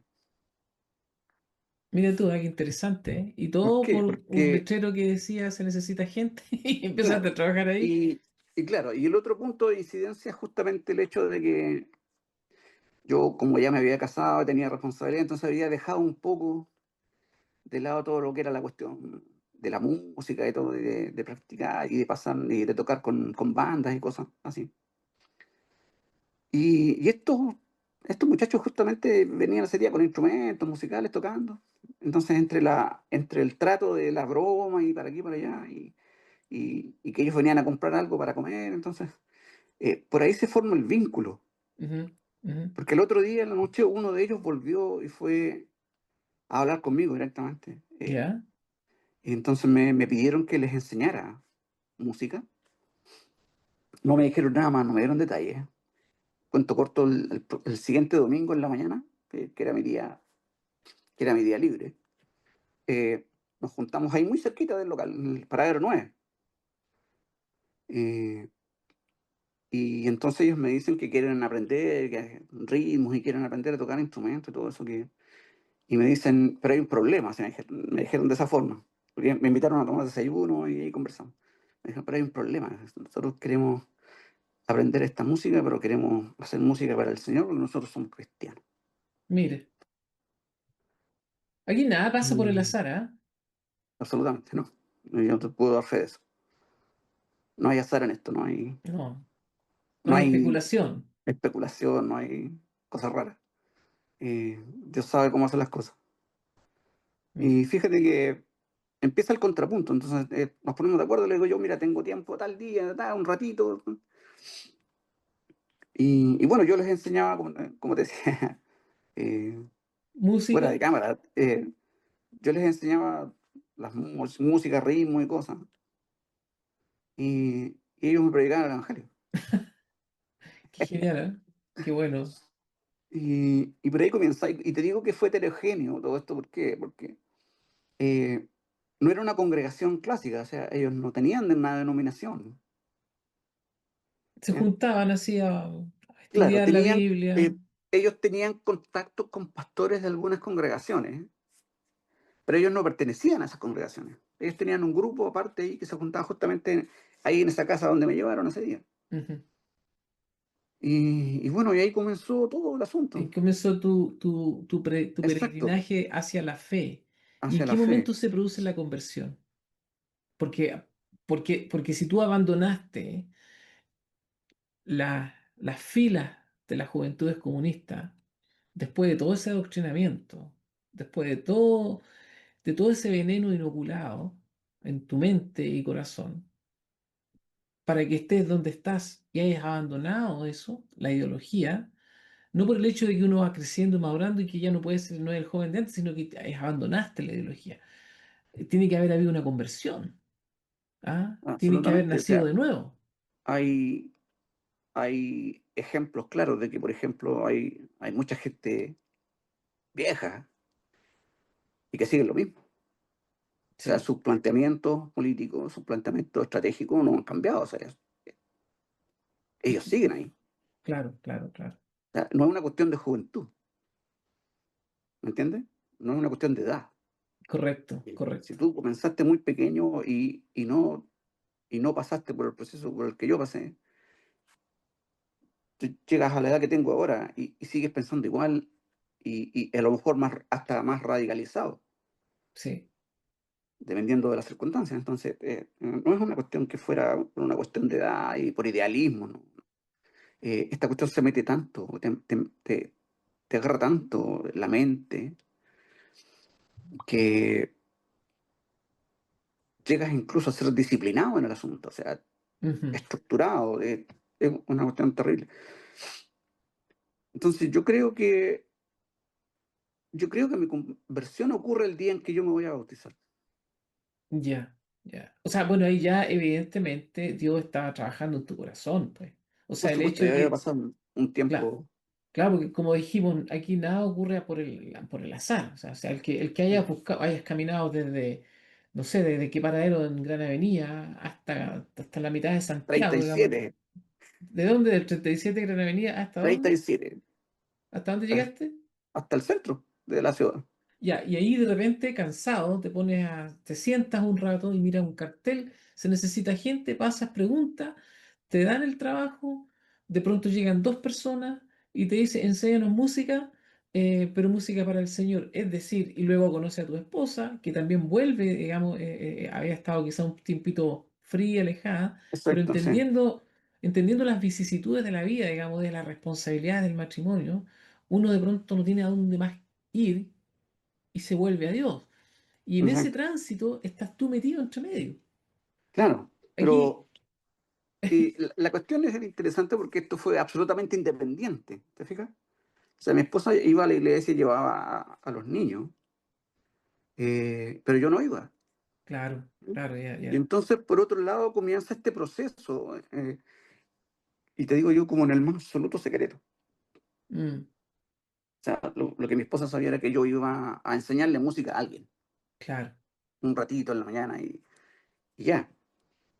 Mira tú, qué interesante, ¿eh? Y ¿Por todo qué? por un Porque, letrero que decía se necesita gente y empezaste a claro, trabajar ahí. y claro, y el otro punto de incidencia es justamente el hecho de que yo, como ya me había casado, tenía responsabilidad, entonces había dejado un poco de lado todo lo que era la cuestión de la música y todo, de practicar y de pasar y de tocar con bandas y cosas así. Y estos muchachos justamente venían ese día con instrumentos musicales tocando. Entonces, entre el trato de la broma y para aquí y para allá, y que ellos venían a comprar algo para comer, entonces, por ahí se forma el vínculo. Ujú, ujú. Porque el otro día en la noche uno de ellos volvió y fue a hablar conmigo directamente. ¿Ya? Y entonces me pidieron que les enseñara música. No me dijeron nada más, no me dieron detalles. Cuento corto, el siguiente domingo en la mañana, que era mi día libre, nos juntamos ahí muy cerquita del local, en el Paradero 9. Eh, y entonces ellos me dicen que quieren aprender ritmos y quieren aprender a tocar instrumentos y todo eso. Y me dicen, pero hay un problema, o sea, me dijeron de esa forma. Porque me invitaron a tomar desayuno y ahí conversamos. Me dijeron, pero hay un problema. Nosotros queremos aprender esta música, pero queremos hacer música para el Señor porque nosotros somos cristianos. Mire, aquí nada pasa por el Mm, azar, ¿ah? absolutamente, no. Yo no te puedo dar fe de eso. No hay azar en esto, no hay, No, no no hay hay especulación. especulación, no hay cosas raras. Dios sabe cómo hacer las cosas. Mire. Y fíjate que empieza el contrapunto, entonces nos ponemos de acuerdo, le digo yo, mira, tengo tiempo tal día, un ratito. Y bueno, yo les enseñaba, como te decía, eh, fuera Música. de cámara, yo les enseñaba música, ritmo y cosas. Y ellos me predicaban el Evangelio. Qué genial, ¿eh? Qué bueno. Y por ahí comienza, y te digo que fue heterogéneo todo esto, ¿por qué? Porque eh, no era una congregación clásica, o sea, ellos no tenían de una denominación. Se ¿Ya? juntaban así a Claro, estudiar la Biblia. ellos tenían contacto con pastores de algunas congregaciones, pero ellos no pertenecían a esas congregaciones. Ellos tenían un grupo aparte ahí que se juntaba justamente ahí en esa casa donde me llevaron ese día. Ujú. Y bueno, y ahí comenzó todo el Y asunto. comenzó tu Exacto, peregrinaje hacia la fe. ¿Y en hacia qué la fe. momento se produce la conversión? Porque, porque si tú abandonaste las filas de las juventudes comunistas, después de todo ese adoctrinamiento, después de todo ese veneno inoculado en tu mente y corazón, para que estés donde estás y hayas abandonado eso, la ideología, no por el hecho de que uno va creciendo y madurando y que ya no puede ser, no es el joven de antes, sino que abandonaste la ideología. Tiene que haber habido una conversión, ¿ah? Tiene que haber Absolutamente. O nacido sea, de nuevo. hay, hay ejemplos claros de que, por ejemplo, hay mucha gente vieja y que sigue lo mismo. O sea, Sí, sus planteamientos políticos, sus planteamientos estratégicos no han cambiado. O sea, ellos siguen ahí. claro, claro, claro. O sea, no es una cuestión de juventud, ¿me entiendes? No es una cuestión de edad. Correcto, Si correcto. tú comenzaste muy pequeño y no pasaste por el proceso por el que yo pasé, tú llegas a la edad que tengo ahora y sigues pensando igual y a lo mejor hasta más radicalizado, Sí. dependiendo de las circunstancias. Entonces, no es una cuestión que fuera por una cuestión de edad y por idealismo, ¿no? Esta cuestión se mete tanto, te agarra tanto la mente que llegas incluso a ser disciplinado en el asunto, o sea, Ujú. estructurado, es una cuestión terrible. Entonces, yo creo que mi conversión ocurre el día en que yo me voy a bautizar. Ya, ya. O sea, bueno, ahí ya evidentemente Dios estaba trabajando en tu corazón, pues. O Por sea, el supuesto, hecho de ya había que, pasado un claro, tiempo. claro, porque como dijimos, aquí nada ocurre por el azar. O sea, el que hayas buscado, hayas caminado desde, no sé, desde qué paradero en Gran Avenida hasta la mitad de treinta Santiago, y digamos. siete ¿De dónde? ¿Del 37 Gran Avenida hasta treinta dónde? y siete ¿Hasta dónde eh, llegaste? hasta el centro de la ciudad. Ya, y ahí de repente, cansado, te sientas un rato y miras un cartel, se necesita gente, pasas, preguntas, te dan el trabajo, de pronto llegan dos personas y te dicen, enséñanos música, pero música para el Señor. Es decir, y luego conoce a tu esposa, que también vuelve, digamos, había estado quizá un tiempito fría, alejada, pero Exacto, sí. entendiendo las vicisitudes de la vida, digamos, de las responsabilidades del matrimonio, uno de pronto no tiene a dónde más ir y se vuelve a Dios. Y en ese Exacto. tránsito estás tú metido entre medio. Claro, Aquí, pero la cuestión es interesante porque esto fue absolutamente independiente, ¿te fijas? O sea, mi esposa iba a la iglesia y llevaba a los niños, pero yo no iba. claro, claro, ya, Y ya. entonces, por otro lado, comienza este proceso, y te digo yo como en el más absoluto secreto. Mm, O sea, lo que mi esposa sabía era que yo iba a enseñarle música a alguien, claro. un ratito en la mañana, y ya,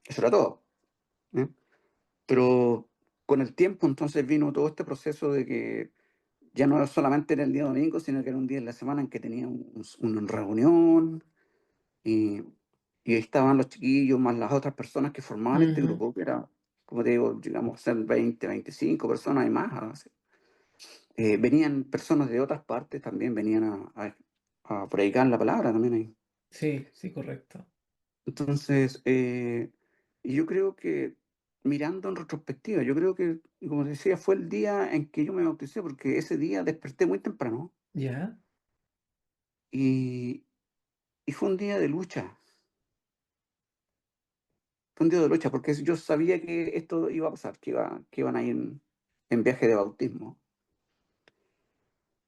eso era todo. ¿Eh? Pero con el tiempo entonces vino todo este proceso de que ya no solamente era el día domingo, sino que era un día en la semana en que tenía una reunión y, y ahí estaban los chiquillos más las otras personas que formaban este Ujú. grupo, que era, como te digo, llegamos a ser 20, 25 personas y más. Así. Venían personas de otras partes también, venían a predicar la palabra también ahí. Sí, sí, correcto. Entonces, y yo creo que mirando en retrospectiva, yo creo que, como decía, fue el día en que yo me bauticé, porque ese día desperté muy temprano Ya, y, y fue un día de lucha, fue un día de lucha, porque yo sabía que esto iba a pasar, que iban a ir en viaje de bautismo.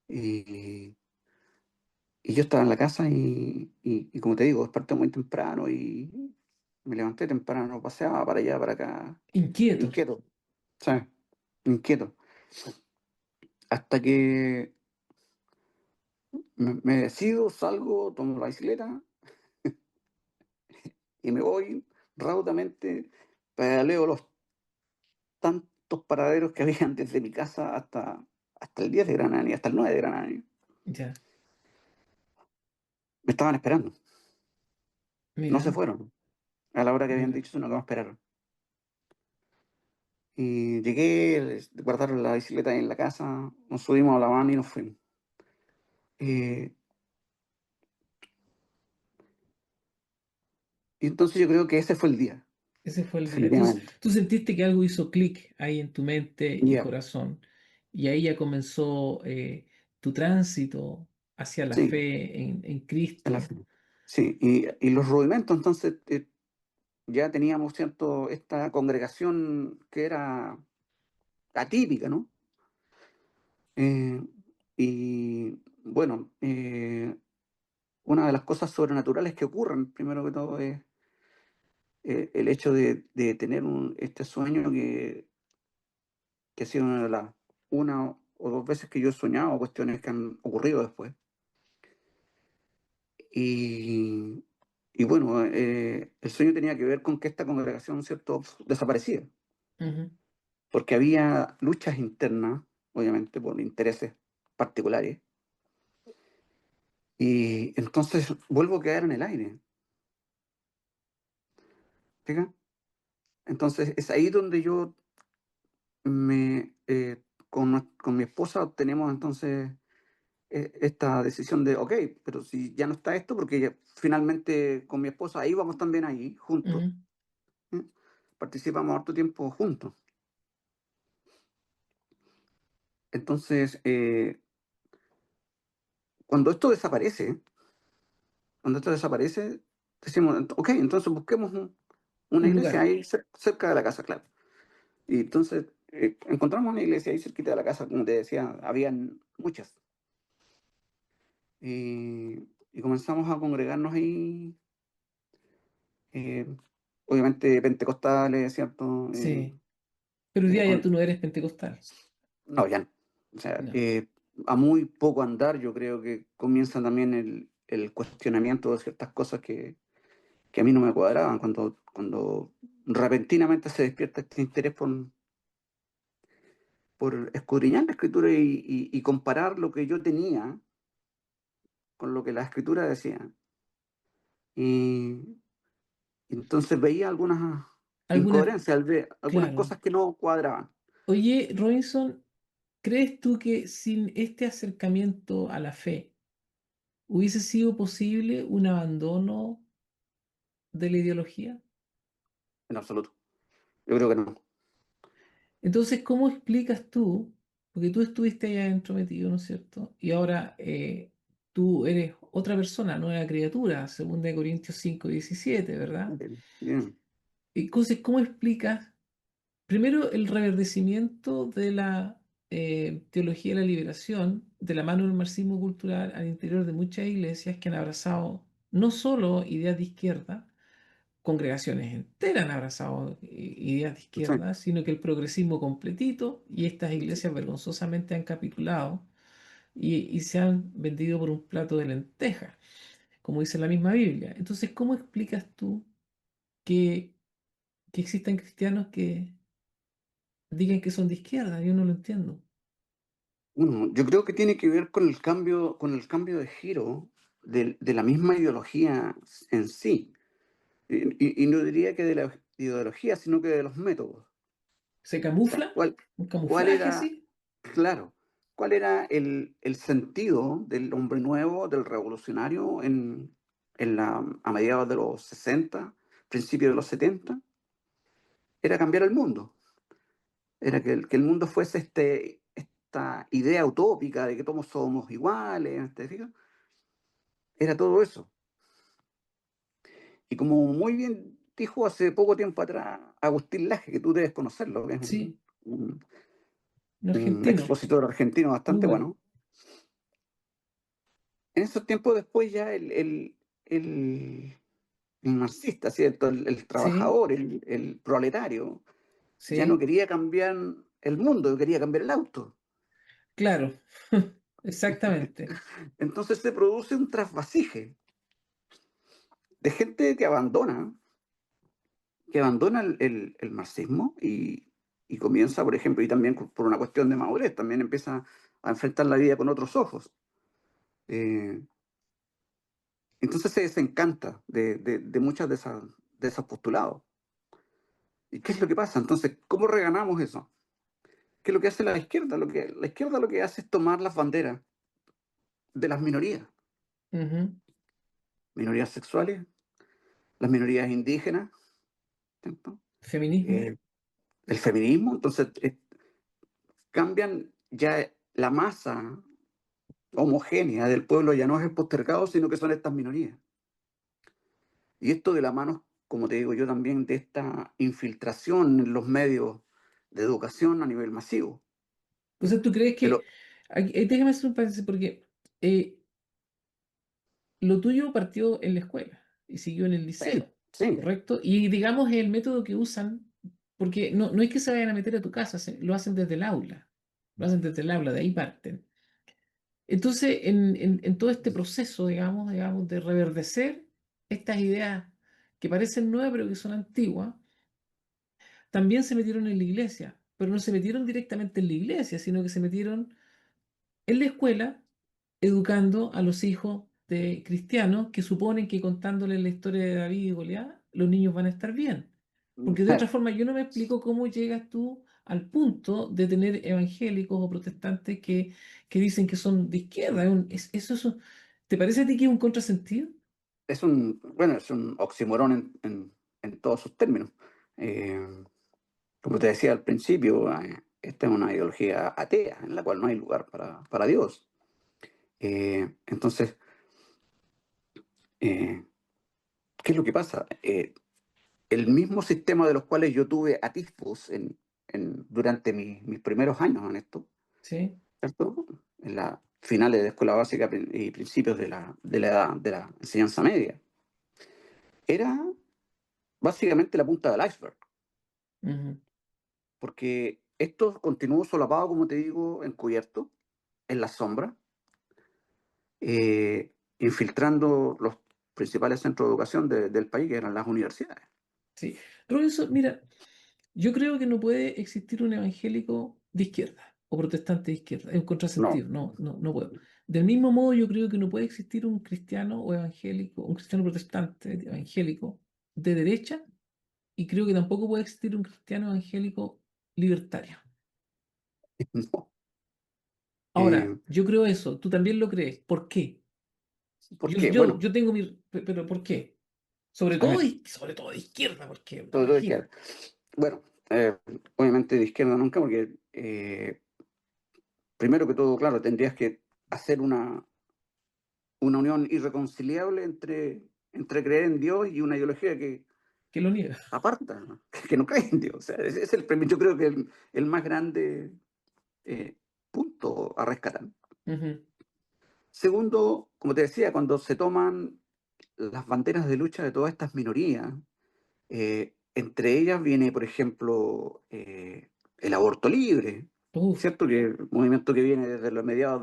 Y, y yo estaba en la casa y como te digo, desperté muy temprano y me levanté temprano, paseaba para allá, para acá, inquieto. inquieto, ¿sabes? Inquieto. Hasta que me decido, salgo, tomo la bicicleta y me voy raudamente, pedaleo los tantos paraderos que habían desde mi casa hasta el 10 de Granada, hasta el 9 de Granada. Ya, Me estaban esperando, no se mira, fueron a la hora que habían mira. dicho, sino que me esperaron. Y llegué, guardaron la bicicleta ahí en la casa, nos subimos a la van y nos fuimos. Eh, y entonces yo creo que ese fue el día, Ese fue el día. definitivamente. Tú sentiste que algo hizo clic ahí en tu mente y Ya, corazón. Y ahí ya comenzó tu tránsito hacia la sí, fe en en la Cristo. fin. Sí, y los rudimentos entonces ya teníamos, ¿cierto?, esta congregación que era atípica, ¿no? Eh, y bueno, una de las cosas sobrenaturales que ocurren, primero que todo, es el hecho de tener este sueño que ha sido una o dos veces que yo he soñado, cuestiones que han ocurrido después. Y, y bueno, el sueño tenía que ver con que esta congregación, ¿cierto?, desaparecía, Ujú, porque había luchas internas, obviamente, por intereses particulares. Y entonces vuelvo a quedar en el aire, ¿fija? Entonces es ahí donde yo con mi esposa tenemos entonces esta decisión de, ok, pero si ya no está esto, porque finalmente con mi esposa ahí vamos también ahí, juntos, ujú. ¿eh? Participamos harto tiempo juntos. Entonces, cuando esto desaparece, cuando esto desaparece, decimos, ok, entonces busquemos una Un iglesia lugar. ahí cerca de la casa, claro. Y entonces encontramos una iglesia ahí cerquita de la casa, como te decía, habían muchas. Y comenzamos a congregarnos ahí eh, obviamente pentecostales, ¿cierto? Sí. Pero hoy día ya Con- tú no eres pentecostal. no, ya no. O sea, No. a muy poco andar yo creo que comienza también el cuestionamiento de ciertas cosas que a mí no me cuadraban, cuando repentinamente se despierta este interés por escudriñar la escritura y comparar lo que yo tenía con lo que la escritura decía. Y entonces veía algunas Algunas, incoherencias, algunas claro. cosas que no cuadraban. Oye, Robinson, ¿crees tú que sin este acercamiento a la fe hubiese sido posible un abandono de la ideología? En absoluto. Yo creo que no. Entonces, ¿cómo explicas tú? Porque tú estuviste allá adentro metido, ¿no es cierto? Y ahora tú eres otra persona, nueva criatura, según de Corintios 5:17, ¿verdad? Bien, bien. Entonces, ¿cómo explicas primero el reverdecimiento de la teología de la liberación de la mano del marxismo cultural al interior de muchas iglesias que han abrazado no solo ideas de izquierda, congregaciones enteras han abrazado ideas de Sí, izquierda, sino que el progresismo completito y estas sí. iglesias vergonzosamente han capitulado y se han vendido por un plato de lentejas, como dice la misma Biblia. Entonces, ¿cómo explicas tú que, que existan cristianos que digan que son de izquierda? Yo no lo entiendo. Bueno, yo creo que tiene que ver con el cambio de giro de la misma ideología en sí. Y no diría que de la ideología, sino que de los métodos. ¿Se O sea, camufla? ¿Un cuál camuflaje era, así? claro, cuál era el sentido del hombre nuevo, del revolucionario a mediados de los 60, principios de los 70? Era cambiar el mundo. Era que el mundo fuese esta idea utópica de que todos somos iguales, ¿te fijas? Era todo eso. Y como muy bien dijo hace poco tiempo atrás Agustín Laje, que tú debes conocerlo, que es Sí, un- un un argentino, expositor argentino muy bastante bueno. bueno. En esos tiempos después ya el marxista, ¿cierto? El Sí, trabajador, el proletario, ya no sí, quería cambiar el mundo, quería cambiar el auto. claro, exactamente. Entonces se produce un trasvasije de gente que abandona el marxismo y comienza, por ejemplo, y también por una cuestión de madurez, también empieza a enfrentar la vida con otros ojos. Eh, entonces se desencanta de muchas de esos postulados. ¿Y qué es lo que pasa? Entonces, ¿cómo reganamos eso? ¿Qué es lo que hace la izquierda? La izquierda lo que hace es tomar las banderas de las Ujú. minorías sexuales, las minorías indígenas, ¿cierto? Feminismo, Eh, el feminismo, entonces cambian ya la masa homogénea del pueblo ya no es el postergado, sino que son estas minorías. Y esto de la mano, como te digo yo también, de esta infiltración en los medios de educación a nivel masivo. entonces, ¿tú crees De que... lo, déjame hacer un paréntesis porque eh, lo tuyo partió en la escuela y siguió en el sí, liceo, sí, ¿correcto? Y digamos el método que usan, porque no es que se vayan a meter a tu casa, lo hacen desde el aula, lo hacen desde el aula, de ahí parten. Entonces, en todo este proceso, digamos, de reverdecer estas ideas que parecen nuevas pero que son antiguas, también se metieron en la iglesia, pero no se metieron directamente en la iglesia, sino que se metieron en la escuela educando a los hijos de cristianos que suponen que contándoles la historia de David y Goliat, los niños van a estar bien. Porque de otra forma yo no me explico cómo llegas tú al punto de tener evangélicos o protestantes que dicen que son de izquierda. ¿Te parece a ti que es un contrasentido? es un oxímoron en todos sus términos. Eh, Como te decía al principio, esta es una ideología atea en la cual no hay lugar para Dios. Entonces, eh, ¿qué es lo que pasa? El mismo sistema de los cuales yo tuve atisbos durante mis primeros años en esto, Sí, ¿cierto? En las finales de escuela básica y principios de la edad de la enseñanza media, era básicamente la punta del iceberg, Ujú. porque esto continuó solapado, como te digo, encubierto, en la sombra, infiltrando los principales centros de educación del país, que eran las universidades. Sí. Robinson, mira, yo creo que no puede existir un evangélico de izquierda o protestante de izquierda. Es un No, contrasentido. No, no, no puedo. Del mismo modo, yo creo que no puede existir un cristiano o evangélico, un cristiano protestante evangélico de derecha, y creo que tampoco puede existir un cristiano evangélico libertario. no. Ahora, Eh, yo creo eso. ¿Tú también lo crees? ¿Por qué? ¿Por Yo, qué? yo, Bueno, yo tengo mi... Pero ¿por qué? a ver, Sobre todo de izquierda, porque sobre todo de izquierda. imagínate. Bueno, obviamente de izquierda nunca, porque primero que todo, claro, tendrías que hacer una unión irreconciliable entre creer en Dios y una ideología que Que lo niega. aparta, ¿no? Que no cree en Dios. O sea, ese es yo creo que el más grande punto a rescatar. Ujú. Segundo, como te decía, cuando se toman las banderas de lucha de todas estas minorías, entre ellas viene, por ejemplo, el aborto libre, Uf. ¿cierto? Que un movimiento que viene desde los mediados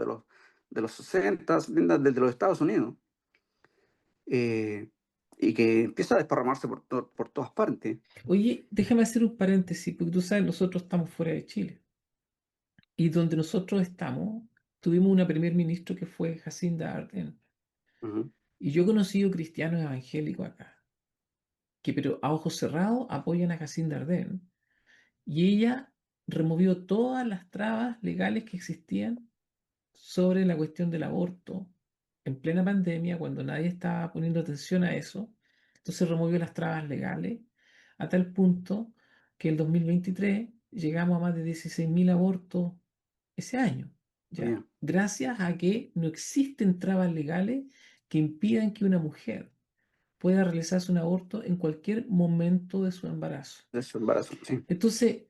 de los 60, 70, desde los Estados Unidos, eh, y que empieza a desparramarse por todas partes. Oye, déjame hacer un paréntesis, porque tú sabes, nosotros estamos fuera de Chile. Y donde nosotros estamos, tuvimos una primer ministro que fue Jacinda Ardern. Ujú. Y yo he conocido cristianos evangélicos acá, que pero a ojos cerrados apoyan a Jacinda Ardern. Y ella removió todas las trabas legales que existían sobre la cuestión del aborto en plena pandemia, cuando nadie estaba poniendo atención a eso. Entonces removió las trabas legales a tal punto que el 2023 llegamos a más de 16.000 abortos ese año, ¿ya? Oye, Gracias a que no existen trabas legales que impidan que una mujer pueda realizarse un aborto en cualquier momento de su embarazo. de su embarazo, sí. Entonces,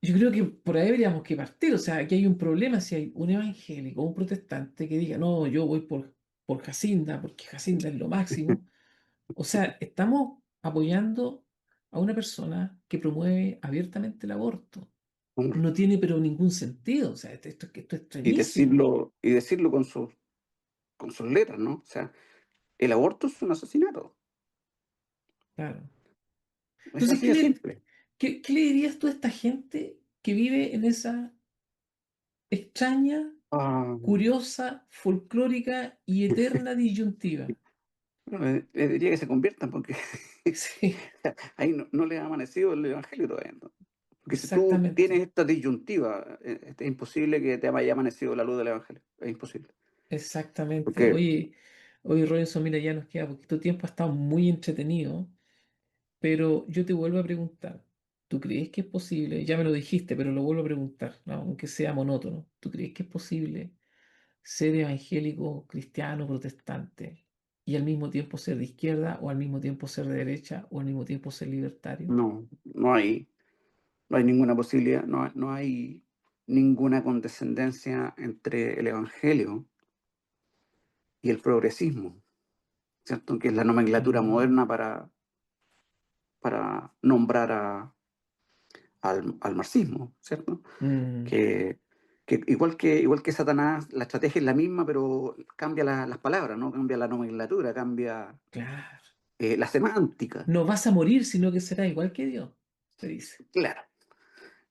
yo creo que por ahí deberíamos que partir. O sea, aquí hay un problema si hay un evangélico, un protestante que diga, no, yo voy por Jacinda, porque Jacinda es lo máximo. O sea, estamos apoyando a una persona que promueve abiertamente el aborto. Hombre, No tiene pero ningún sentido. O sea, esto es y extrañísimo. decirlo con sus letras, ¿no? O sea, el aborto es un asesinato. Claro. Es Entonces, así de simple. qué le dirías tú a esta gente que vive en esa extraña, Ah, curiosa, folclórica y eterna disyuntiva? bueno, le diría que se conviertan, porque Sí, ahí no le ha amanecido el evangelio todavía, ¿no? Porque si tú tienes exactamente, esta disyuntiva, es imposible que te haya amanecido la luz del evangelio. Es imposible. exactamente. Porque, Oye, Robinson, mira, ya nos queda poquito tiempo, ha estado muy entretenido, pero yo te vuelvo a preguntar, ¿tú crees que es posible? Ya me lo dijiste, pero lo vuelvo a preguntar, ¿no? Aunque sea monótono. ¿Tú crees que es posible ser evangélico, cristiano, protestante y al mismo tiempo ser de izquierda o al mismo tiempo ser de derecha o al mismo tiempo ser libertario? no hay ninguna posibilidad, no hay ninguna condescendencia entre el evangelio y el progresismo, ¿cierto? Que es la nomenclatura Mm, moderna para nombrar al marxismo, ¿cierto? mm, Que, que igual que Satanás, la estrategia es la misma, pero cambia las palabras, ¿no? Cambia la nomenclatura, cambia claro. la semántica, No vas a morir, sino que será igual que Dios, te dice. claro.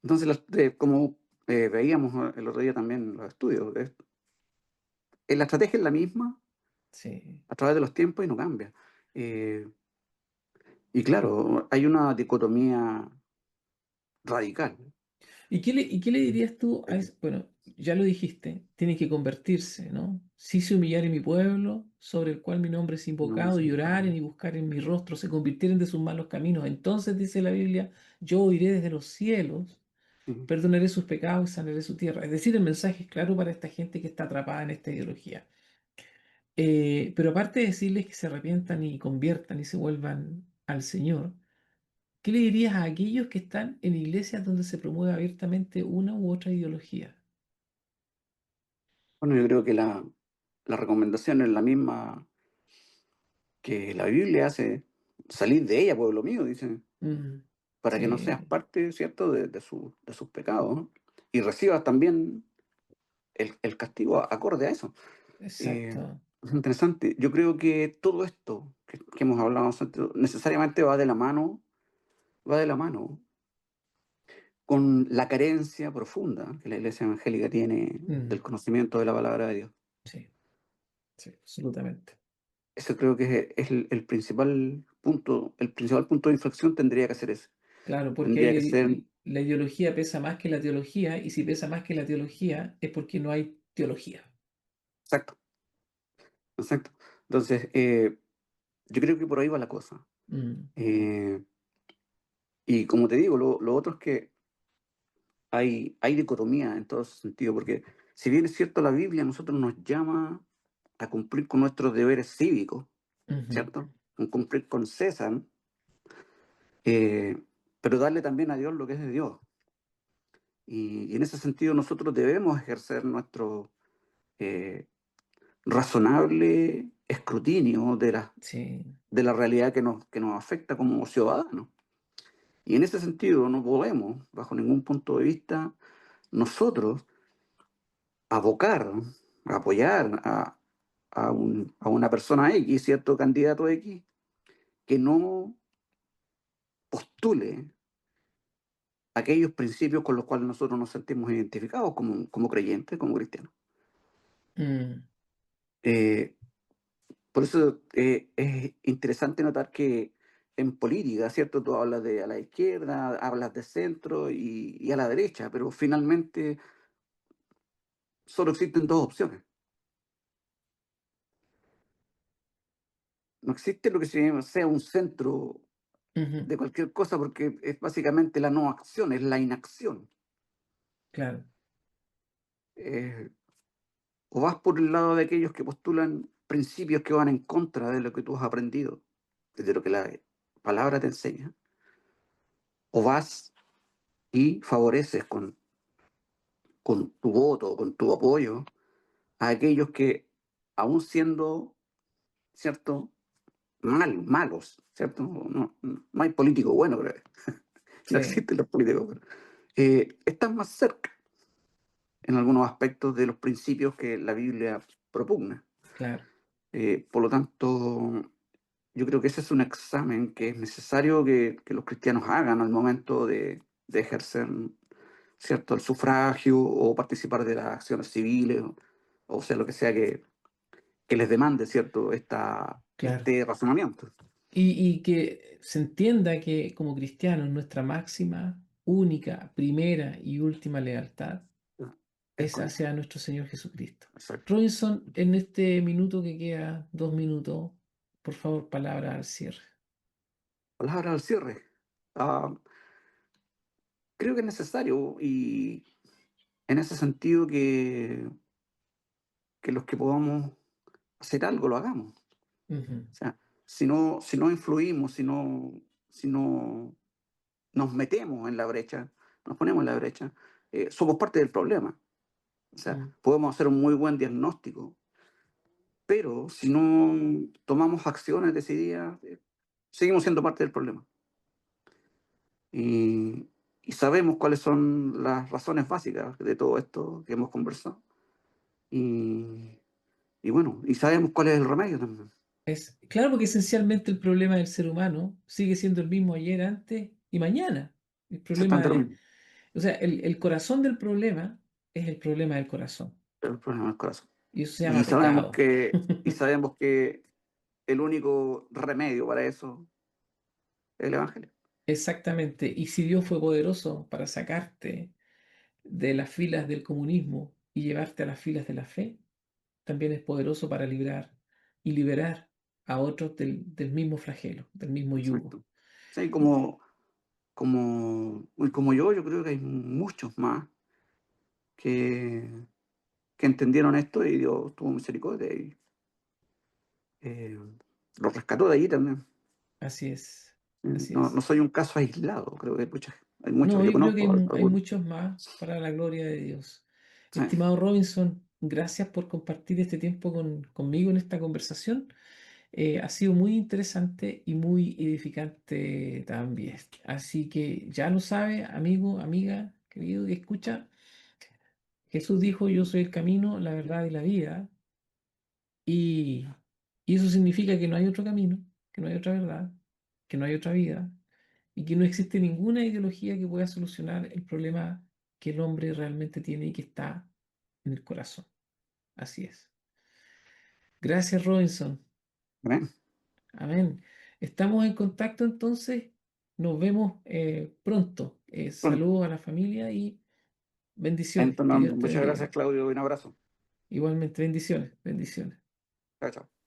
Entonces, como veíamos el otro día también en los estudios, la estrategia es la misma Sí. a través de los tiempos y no cambia. Eh, y claro, hay una dicotomía radical. ¿Y qué le dirías tú a eso? Bueno, ya lo dijiste, tiene que convertirse, ¿no? Si se humillare mi pueblo, sobre el cual mi nombre es No me invocado, y siento. oraren y buscar en mi rostro, se convirtieren de sus malos caminos. Entonces, dice la Biblia, yo oiré desde los cielos, Sí. perdonaré sus pecados y sanaré su tierra. Es decir, el mensaje es claro para esta gente que está atrapada en esta ideología. Pero aparte de decirles que se arrepientan y conviertan y se vuelvan al Señor, ¿qué le dirías a aquellos que están en iglesias donde se promueve abiertamente una u otra ideología? Bueno, yo creo que la recomendación es la misma que la Biblia hace. salid de ella, pueblo mío, dice, Mm, para que no seas sí, parte, ¿cierto?, de sus pecados, ¿no? Y recibas también el castigo acorde a eso. exacto. Es interesante. Yo creo que todo esto que hemos hablado antes, necesariamente va de la mano con la carencia profunda que la iglesia evangélica tiene Mm, del conocimiento de la palabra de Dios. sí, sí, absolutamente. Eso creo que es el principal punto de inflexión tendría que ser ese. Claro, porque Tendría ahí que ser, la ideología pesa más que la teología, y si pesa más que la teología es porque no hay teología. exacto, exacto. Entonces, yo creo que por ahí va la cosa. Mm, Eh, y como te digo, lo otro es que hay dicotomía en todo ese sentido, porque si bien es cierto la Biblia a nosotros nos llama a cumplir con nuestros deberes cívicos, ujú, ¿cierto? Con cumplir con César, eh, pero darle también a Dios lo que es de Dios. Y en ese sentido nosotros debemos ejercer nuestro eh, razonable escrutinio sí. de la realidad que nos afecta como ciudadanos. Y en ese sentido no podemos, bajo ningún punto de vista, nosotros abocar, apoyar a una persona X, cierto candidato X, que no postule aquellos principios con los cuales nosotros nos sentimos identificados como creyentes, como cristianos. Mm, Eh, por eso es interesante notar que en política, ¿cierto? Tú hablas de a la izquierda, hablas de centro y a la derecha, pero finalmente solo existen dos opciones. No existe lo que sea un centro ujú, de cualquier cosa porque es básicamente la no acción, es la inacción. claro. Eh, o vas por el lado de aquellos que postulan principios que van en contra de lo que tú has aprendido, de lo que la palabra te enseña, o vas y favoreces con tu voto, con tu apoyo, a aquellos que, aún siendo, ¿cierto?, malos, ¿cierto? No hay político bueno, creo. No Sí, existen los políticos buenos. Están más cerca en algunos aspectos de los principios que la Biblia propugna. claro. Por lo tanto, yo creo que ese es un examen que es necesario que los cristianos hagan al momento de ejercer, ¿cierto?, el sufragio o participar de las acciones civiles, o sea, lo que sea que les demande, ¿cierto?, Claro. este razonamiento. Y que se entienda que como cristianos nuestra máxima, única, primera y última lealtad Es es con él. hacia nuestro Señor Jesucristo. Exacto. Robinson, en este minuto que queda, 2 minutos, por favor, palabra al cierre. Palabra al cierre. Ah, creo que es necesario y en ese sentido que los que podamos hacer algo lo hagamos. Ujú, O sea, si no influimos, si no nos metemos en la brecha, nos ponemos en la brecha, somos parte del problema. O sea, mm, podemos hacer un muy buen diagnóstico, pero si no tomamos acciones decididas, seguimos siendo parte del problema. Y, y sabemos cuáles son las razones básicas de todo esto que hemos conversado. Y, y bueno, y sabemos cuál es el remedio también. Claro, porque esencialmente el problema del ser humano sigue siendo el mismo ayer, antes y mañana. El problema Exactamente lo de, mismo, o sea, el corazón del problema es el problema del corazón. el problema del corazón. Y eso se llama pecado. Y sabemos que el único remedio para eso es el Evangelio. Exactamente. Y si Dios fue poderoso para sacarte de las filas del comunismo y llevarte a las filas de la fe, también es poderoso para librar y liberar a otros del mismo flagelo, del mismo yugo. Exacto. Sí, como yo creo que hay muchos más que, que entendieron esto y Dios tuvo misericordia y eh, los rescató de allí también. Así es, así No, no es. soy un caso aislado, creo que hay muchos, No, yo yo creo que conozco hay algunos. muchos más para la gloria de Dios. Sí. Estimado Robinson, gracias por compartir este tiempo conmigo en esta conversación. Ha sido muy interesante y muy edificante también. Así que ya lo sabe, amigo, amiga, querido que escucha, Jesús dijo, yo soy el camino, la verdad y la vida. Y, y eso significa que no hay otro camino, que no hay otra verdad, que no hay otra vida y que no existe ninguna ideología que pueda solucionar el problema que el hombre realmente tiene y que está en el corazón. Así es. Gracias, Robinson. Amén. Amén. Estamos en contacto entonces. Nos vemos pronto. Pronto. Saludos a la familia y bendiciones. Entonces, Que Dios te muchas bendiga. gracias, Claudio. Un abrazo. Igualmente, bendiciones, bendiciones. Chao, chao.